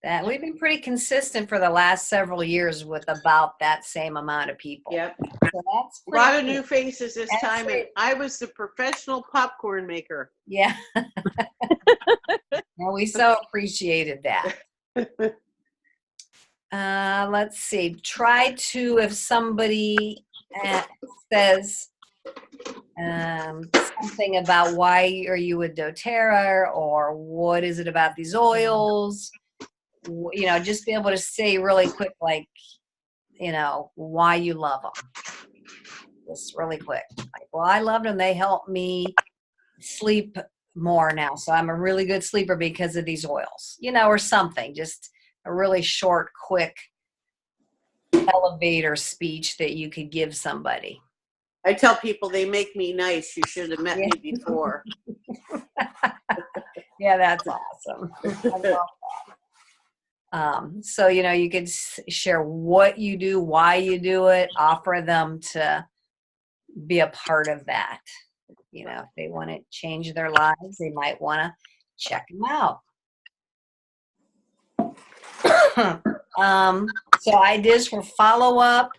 That we've been pretty consistent for the last several years with about that same amount of people. Yep. So that's a lot of new faces this time, and I was the professional popcorn maker. Yeah. Well, we so appreciated that. Let's see. Try to, if somebody says something about why are you with doTERRA, or what is it about these oils, you know, just be able to say really quick, like, you know, why you love them. Just really quick. Like, well, I love them. They help me sleep more now. So I'm a really good sleeper because of these oils, you know, or something. Just a really short, quick elevator speech that you could give somebody. I tell people they make me nice. You should have met me before. Yeah, that's awesome. I love that. So, you know, you could share what you do, why you do it, offer them to be a part of that. You know, if they want to change their lives, they might want to check them out. So ideas for follow-up,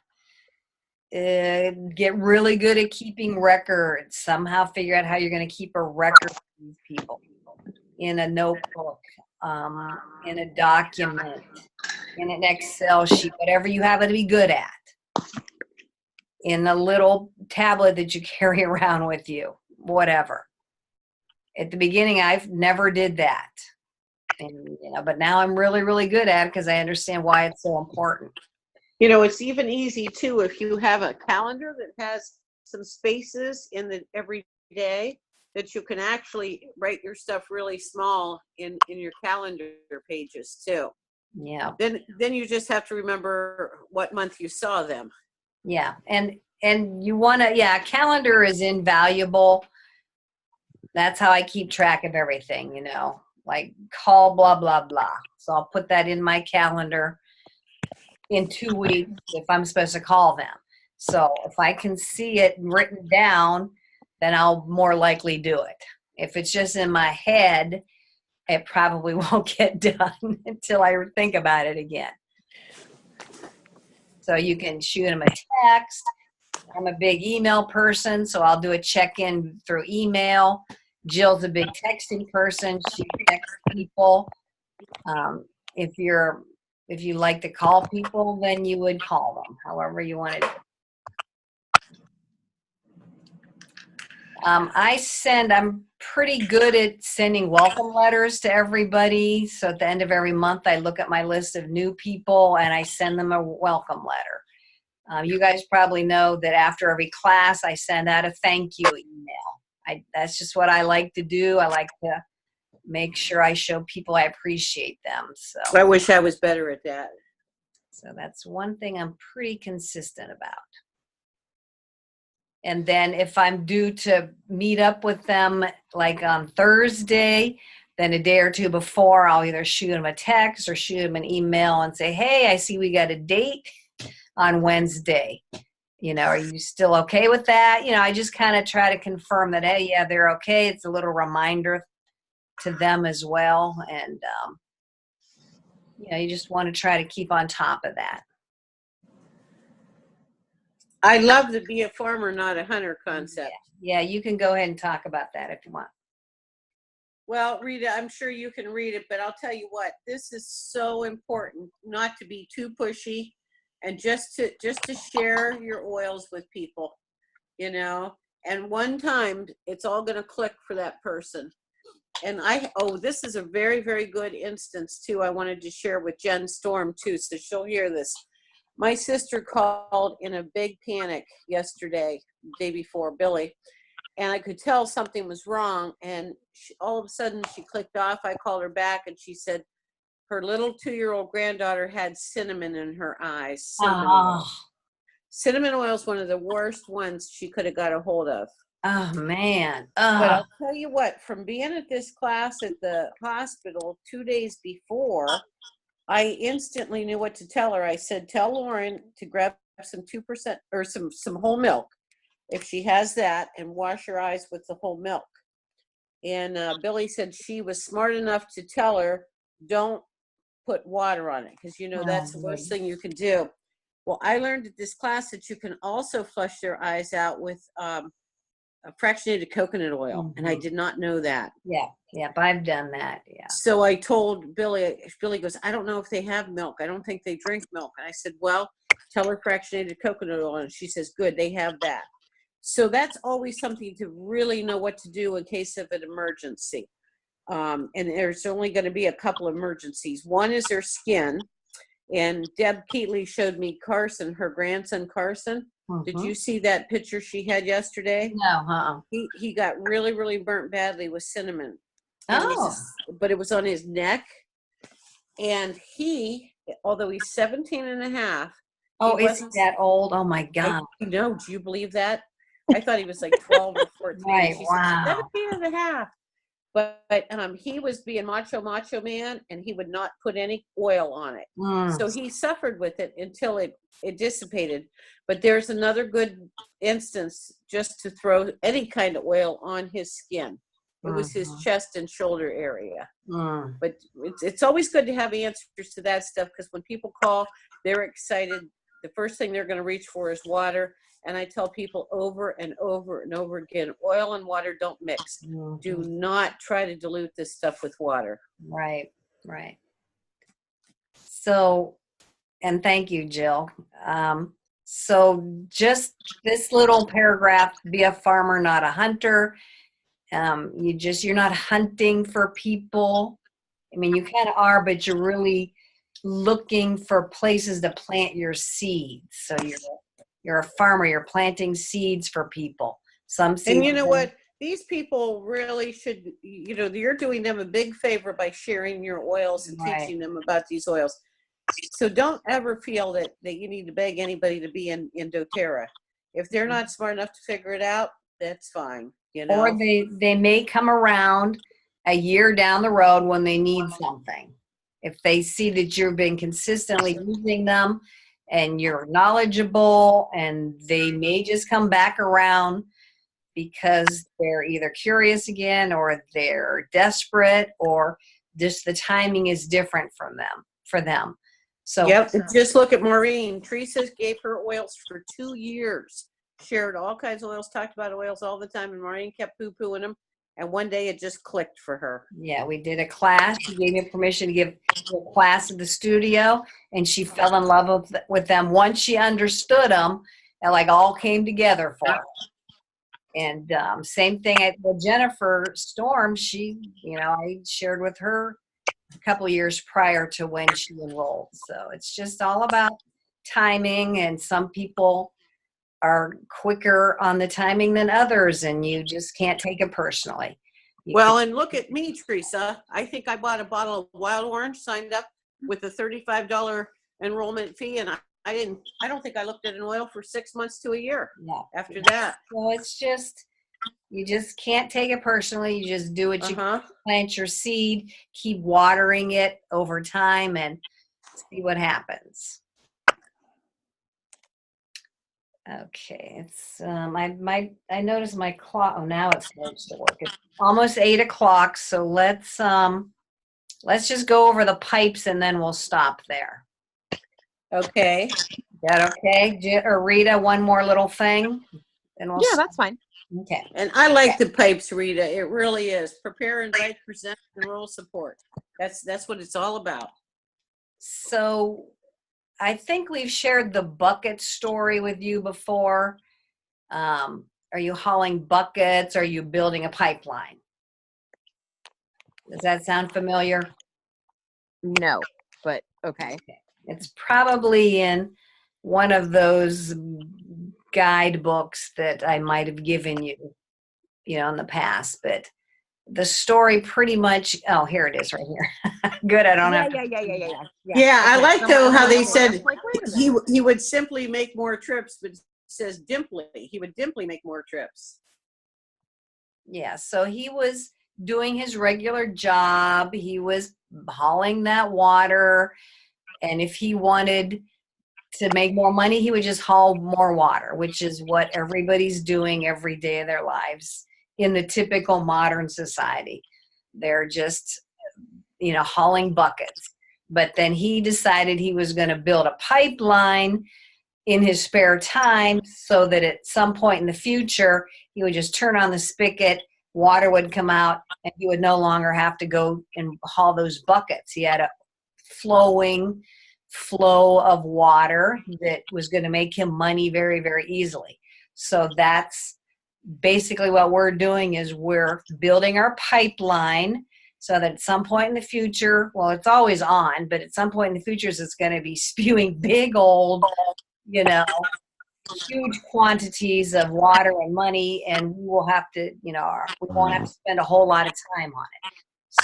get really good at keeping records. Somehow figure out how you're going to keep a record of these people in a notebook, in a document, in an Excel sheet, whatever you happen to be good at, in a little tablet that you carry around with you, whatever. At the beginning, I've never did that. And, you know, but now I'm really, really good at it because I understand why it's so important. You know, it's even easy too if you have a calendar that has some spaces in the every day that you can actually write your stuff really small in your calendar pages too. Yeah. Then you just have to remember what month you saw them. Yeah. And you want to, yeah, calendar is invaluable. That's how I keep track of everything, you know, like call blah, blah, blah. So I'll put that in my calendar in 2 weeks if I'm supposed to call them. So if I can see it written down, then I'll more likely do it. If it's just in my head, it probably won't get done until I think about it again. So you can shoot them a text. I'm a big email person, so I'll do a check-in through email. Jill's a big texting person. She texts people. If you like to call people, then you would call them, however you want to do it. I'm pretty good at sending welcome letters to everybody. So at the end of every month, I look at my list of new people and I send them a welcome letter. You guys probably know that after every class, I send out a thank you email. That's just what I like to do. I like to make sure I show people I appreciate them. So I wish I was better at that. So that's one thing I'm pretty consistent about. And then if I'm due to meet up with them like on Thursday, then a day or two before, I'll either shoot them a text or shoot them an email and say, hey, I see we got a date on Wednesday. You know, are you still okay with that? You know, I just kind of try to confirm that, hey, yeah, they're okay. It's a little reminder to them as well. And you just want to try to keep on top of that. I love the be a farmer, not a hunter concept. Yeah, you can go ahead and talk about that if you want. Well, Rita, I'm sure you can read it, but I'll tell you what, this is so important not to be too pushy and just to share your oils with people, and one time it's all going to click for that person. And this is a very, very good instance too. I wanted to share with Jen Storm too, so she'll hear this. My sister called in a big panic yesterday, day before, Billy, and I could tell something was wrong. And all of a sudden she clicked off. I called her back and she said her little 2-year-old granddaughter had cinnamon in her eyes. Cinnamon oil is one of the worst ones she could have got a hold of. Oh, man. But I'll tell you what, from being at this class at the hospital 2 days before, I instantly knew what to tell her. I said, tell Lauren to grab some 2% or some whole milk, if she has that, and wash her eyes with the whole milk. And Billy said she was smart enough to tell her, don't put water on it, because that's the worst thing you can do. Well, I learned at this class that you can also flush their eyes out with a fractionated coconut oil, and I did not know that. Yeah, but I've done that. Yeah. So I told Billy. Billy goes, I don't know if they have milk. I don't think they drink milk. And I said, well, tell her fractionated coconut oil. And she says, good, they have that. So that's always something to really know what to do in case of an emergency. And there's only going to be a couple emergencies. One is their skin. And Deb Keatley showed me Carson, her grandson Carson. Did you see that picture she had yesterday? No, He got really, really burnt badly with cinnamon. But it was on his neck. And although he's 17 and a half. Oh, is he that old? Oh my God. Do you believe that? I thought he was like 12 or 14. Right, wow. 17 and a half. But he was being macho man, and he would not put any oil on it. So he suffered with it until it dissipated. But there's another good instance just to throw any kind of oil on his skin. It was his chest and shoulder area. But it's always good to have answers to that stuff, because when people call, they're excited. The first thing they're going to reach for is water. And I tell people over and over and over again, oil and water don't mix. Do not try to dilute this stuff with water. Right. So, and thank you, Jill. So just this little paragraph, be a farmer, not a hunter. You're not hunting for people. I mean, you kind of are, but you're really looking for places to plant your seeds. So you're a farmer, you're planting seeds for people. Some seeds. And you know what? These people really should, you're doing them a big favor by sharing your oils and teaching them about these oils. So don't ever feel that you need to beg anybody to be in doTERRA. If they're not smart enough to figure it out, that's fine. Or they may come around a year down the road when they need something. If they see that you've been consistently using them and you're knowledgeable, and they may just come back around because they're either curious again, or they're desperate, or just the timing is different for them. So just look at Maureen. Teresa gave her oils for 2 years, shared all kinds of oils, talked about oils all the time, and Maureen kept poo-pooing them. And one day it just clicked for her. Yeah, we did a class. She gave me permission to give a class at the studio, and she fell in love with them once she understood them, and all came together for her. And same thing with Jennifer Storm. I shared with her a couple years prior to when she enrolled. So it's just all about timing, and some people are quicker on the timing than others, and you just can't take it personally. And look at me, Teresa. I think I bought a bottle of wild orange, signed up with a $35 enrollment fee, and I don't think I looked at an oil for 6 months to a year after that. So it's just, you just can't take it personally. You just do what you plant your seed, keep watering it over time, and see what happens. Okay, it's I noticed my clock. Oh, now it starts to work. It's almost 8 o'clock, so let's let's just go over the pipes and then we'll stop there. Okay. Is that okay? Or Rita, one more little thing? And we'll yeah, that's fine. Okay. And I like the pipes, Rita. It really is. Prepare, invite, present, enroll, support. That's what it's all about. So I think we've shared the bucket story with you before. Are you hauling buckets? Are you building a pipeline? Does that sound familiar? No, but okay. It's probably in one of those guidebooks that I might have given you, in the past. But the story pretty much, oh, here it is right here. Good, I don't have to. Yeah, I like though how they said like, he would simply make more trips, but it says Dimply. He would Dimply make more trips. Yeah, so he was doing his regular job. He was hauling that water. And if he wanted to make more money, he would just haul more water, which is what everybody's doing every day of their lives in the typical modern society. They're just, hauling buckets. But then he decided he was going to build a pipeline in his spare time so that at some point in the future, he would just turn on the spigot, water would come out, and he would no longer have to go and haul those buckets. He had a flowing flow of water that was going to make him money very, very easily. So that's basically what we're doing, is we're building our pipeline so that at some point in the future, well, it's always on, but at some point in the future, it's going to be spewing big old, huge quantities of water and money, and we will have to, we won't have to spend a whole lot of time on it.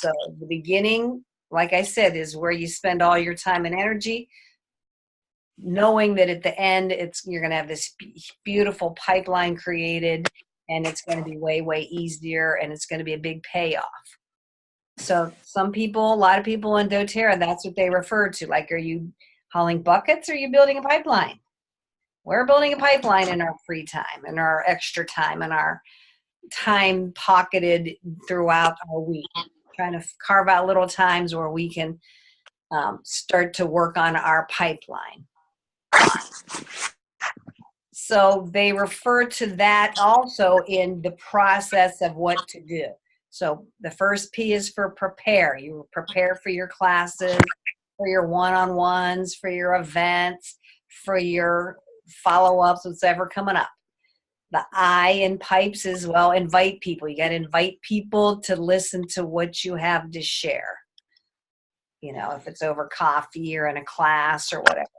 So the beginning, like I said, is where you spend all your time and energy, knowing that at the end, you're going to have this beautiful pipeline created, and it's going to be way, way easier, and it's going to be a big payoff. So a lot of people in doTERRA, that's what they refer to. Like, are you hauling buckets, or are you building a pipeline? We're building a pipeline in our free time, and our extra time, and our time pocketed throughout our week, trying to carve out little times where we can start to work on our pipeline. So they refer to that also in the process of what to do. So the first P is for prepare. You prepare for your classes, for your one-on-ones, for your events, for your follow-ups, what's ever coming up. The I in pipes is, well, invite people. You got to invite people to listen to what you have to share. If it's over coffee or in a class or whatever.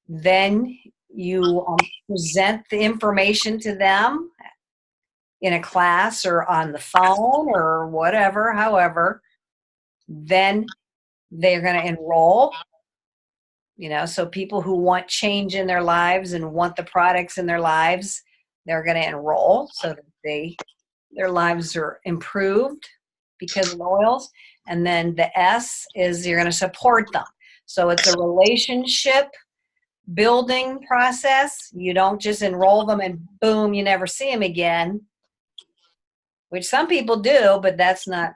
Then you present the information to them in a class or on the phone or whatever, however. Then they're going to enroll. So people who want change in their lives and want the products in their lives, they're going to enroll so that their lives are improved because of the oils. And then the S is you're going to support them. So it's a relationship building process. You don't just enroll them and boom, you never see them again, which some people do, but that's not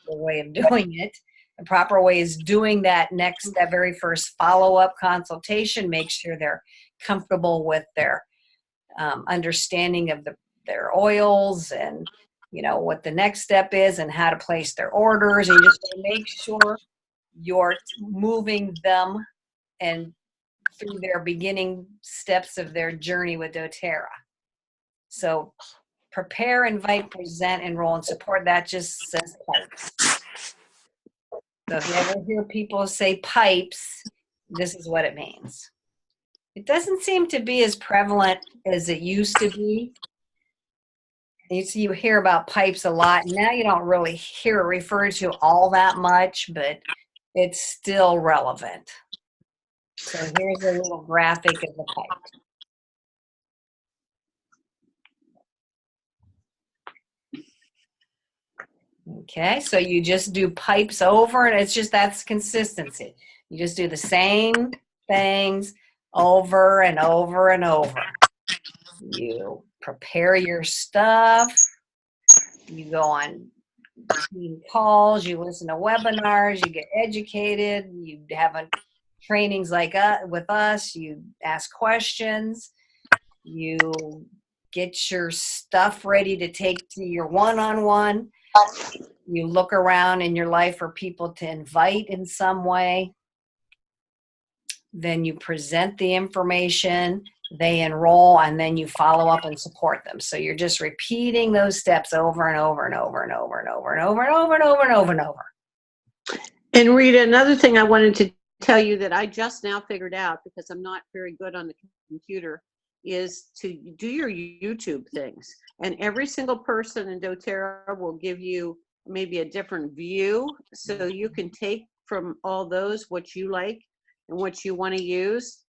the way of doing it. The proper way is doing that very first follow-up consultation, make sure they're comfortable with their understanding of their oils and what the next step is and how to place their orders, and just to make sure you're moving them and through their beginning steps of their journey with doTERRA. So prepare, invite, present, enroll, and support. That just says pipes. So if you ever hear people say pipes, this is what it means. It doesn't seem to be as prevalent as it used to be. You hear about pipes a lot. Now you don't really hear it referred to all that much, but it's still relevant. So here's a little graphic of the pipe. Okay, so you just do pipes over, and that's consistency. You just do the same things over and over and over. You prepare your stuff. You go on team calls, you listen to webinars, you get educated, you have trainings like with us, you ask questions, you get your stuff ready to take to your one-on-one. You look around in your life for people to invite in some way. Then you present the information, they enroll, and then you follow up and support them. So you're just repeating those steps over and over and over and over and over and over and over and over and over and over. And Rita, another thing I wanted to tell you that I just now figured out, because I'm not very good on the computer, is to do your YouTube things. And every single person in doTERRA will give you maybe a different view, so you can take from all those what you like and what you want to use.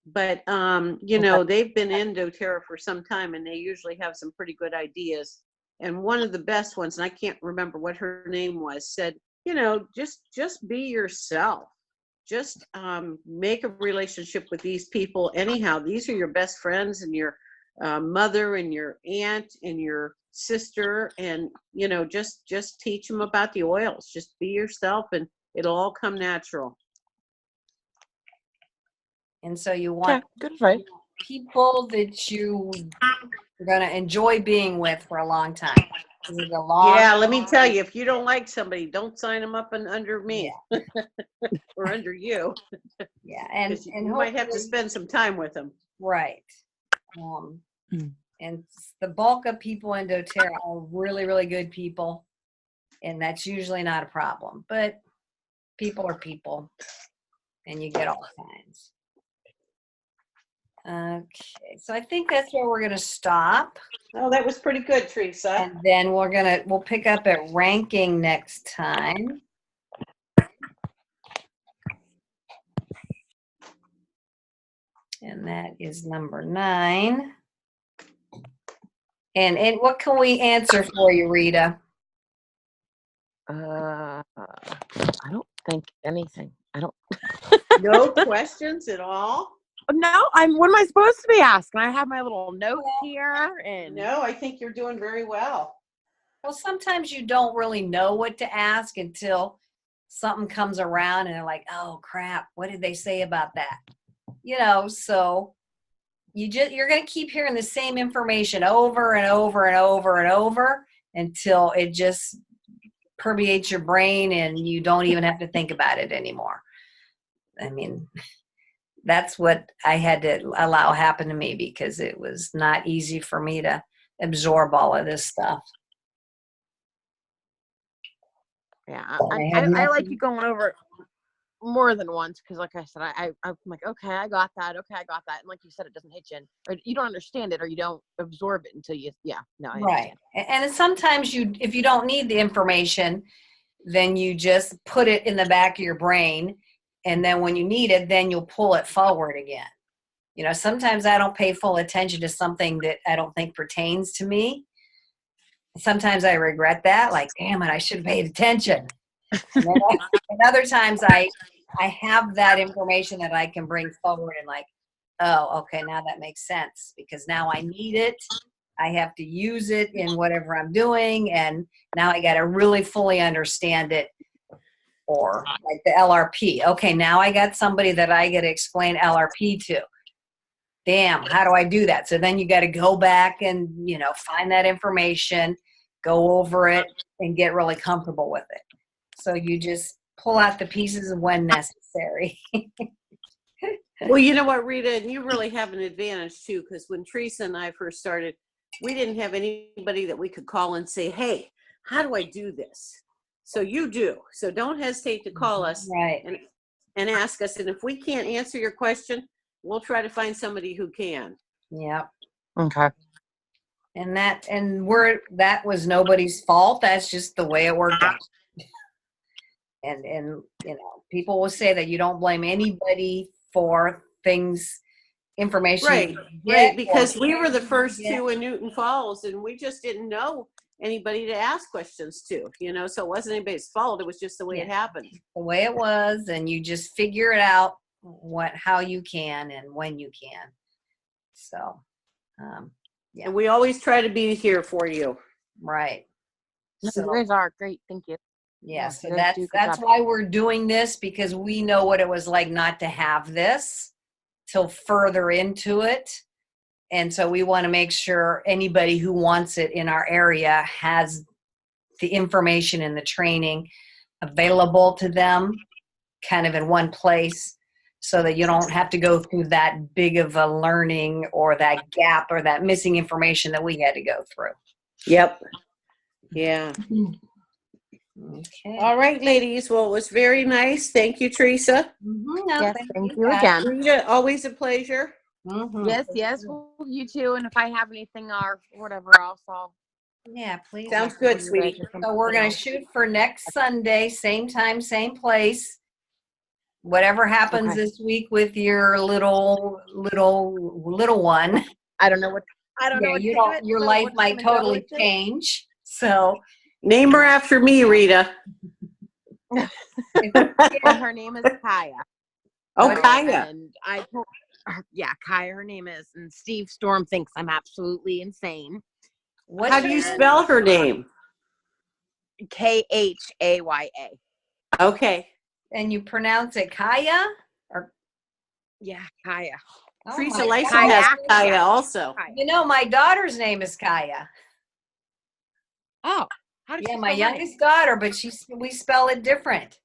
But you know, they've been in doTERRA for some time, and they usually have some pretty good ideas. And one of the best ones, and I can't remember what her name was, said, you know, just be yourself. Just make a relationship with these people anyhow. These are your best friends, and your mother and your aunt and your sister, and you know, just teach them about the oils. Just be yourself, and it'll all come natural. And so you want people that you're going to enjoy being with for a long time. Yeah, let me tell you, if you don't like somebody, don't sign them up under me. Yeah. Or under you. Yeah, and you might have to spend some time with them. Right. And the bulk of people in doTERRA are really, really good people, and that's usually not a problem. But people are people, and you get all kinds. Okay, so I think that's where we're going to stop. Oh, that was pretty good, Teresa. And then we'll pick up at ranking next time. And that is number 9. And what can we answer for you, Rita? I don't think anything. I don't. No questions at all? No, what am I supposed to be asking? I have my little notes here. And no, I think you're doing very well. Well, sometimes you don't really know what to ask until something comes around and they're like, oh crap, what did they say about that? You know, so you're going to keep hearing the same information over and over and over and over until it just permeates your brain and you don't even have to think about it anymore. I mean, that's what I had to allow happen to me, because it was not easy for me to absorb all of this stuff. Yeah, I like you going over it more than once, because like I said, I'm like, okay, I got that. And like you said, it doesn't hit you, or you don't understand it, or you don't absorb it until you, right. And sometimes if you don't need the information, then you just put it in the back of your brain, and then when you need it, then you'll pull it forward again. You know, sometimes I don't pay full attention to something that I don't think pertains to me. Sometimes I regret that, like, damn it, I should have paid attention. And other times I have that information that I can bring forward and like, oh, okay, now that makes sense, because now I need it. I have to use it in whatever I'm doing, and now I got to really fully understand it. Or like the LRP. Okay, now I got somebody that I got to explain LRP to. Damn, how do I do that? So then you got to go back and, you know, find that information, go over it, and get really comfortable with it. So you just pull out the pieces when necessary. Well, you know what, Rita, and you really have an advantage too, because when Teresa and I first started, we didn't have anybody that we could call and say, hey, how do I do this? So you do. So don't hesitate to call us, right, and ask us. And if we can't answer your question, we'll try to find somebody who can. Yep. Okay. And that was nobody's fault. That's just the way it worked out. And you know, people will say that you don't blame anybody for things, information. Right. Because we were the first two in Newton Falls, and we just didn't know anybody to ask questions to, you know, so it wasn't anybody's fault. It was just the way it happened. The way it was, and you just figure it out how you can and when you can. So, and we always try to be here for you. Right. So, you guys are great. Thank you. yeah, so you guys do a good that's job. why we're doing this, because we know what it was like not to have this till further into it. And so we want to make sure anybody who wants it in our area has the information and the training available to them kind of in one place, so that you don't have to go through that big of a learning or that gap or that missing information that we had to go through. Yep. Yeah. Okay. All right, ladies. Well, it was very nice. Thank you, Teresa. No, Yes, thank you guys. again. Rita, always a pleasure. Yes. Well, you too. And if I have anything or whatever else, I'll. Yeah, please. Sounds good, sweetie. So we're going to shoot for next Sunday, same time, same place. Whatever happens this week with your little one. I don't know what. I don't know. What your life might totally change. So name her after me, Rita. Well, her name is Kaya. Oh, Kaya. And I told her, yeah, Kaya, her name is. And Steve Storm thinks I'm absolutely insane. How do you spell her name? Khaya. Okay. And you pronounce it Kaya? Or yeah, Kaya. Teresa Lyson has Kaya also. You know, my daughter's name is Kaya. Oh, how did you my youngest daughter, but we spell it different.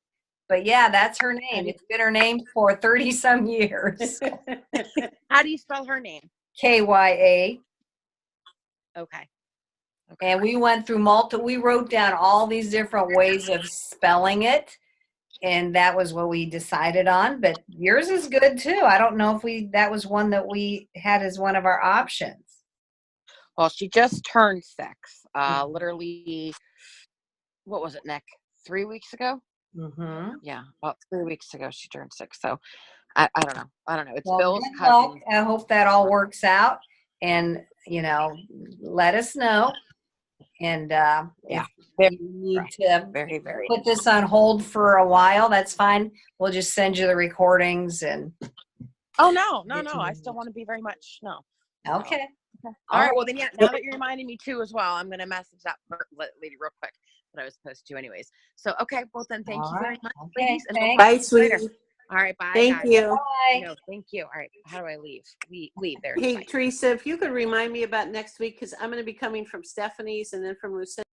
But yeah, that's her name. It's been her name for 30 some years. How do you spell her name? Kya. Okay. And we went through we wrote down all these different ways of spelling it. And that was what we decided on. But yours is good too. I don't know if that was one that we had as one of our options. Well, she just turned 6. Literally, what was it, Nick? 3 weeks ago? Mm-hmm. Yeah, about 3 weeks ago she turned 6. So I don't know. It's Bill's good cousin. luck. I hope that all works out. And, let us know. And if you need to very put this on hold for a while, that's fine. We'll just send you the recordings. And oh, no. I still want to be very much. No. Okay. All right. Well, then, yeah, now that you're reminding me too as well, I'm going to message that lady real quick that I was supposed to anyways. So, okay. Well, then thank you very much, ladies. And bye, sweetie. All right. Bye. Thank you. Bye. No, thank you. All right. How do I leave? Leave there. Hey, Bye. Teresa, if you could remind me about next week, because I'm going to be coming from Stephanie's and then from Lucinda.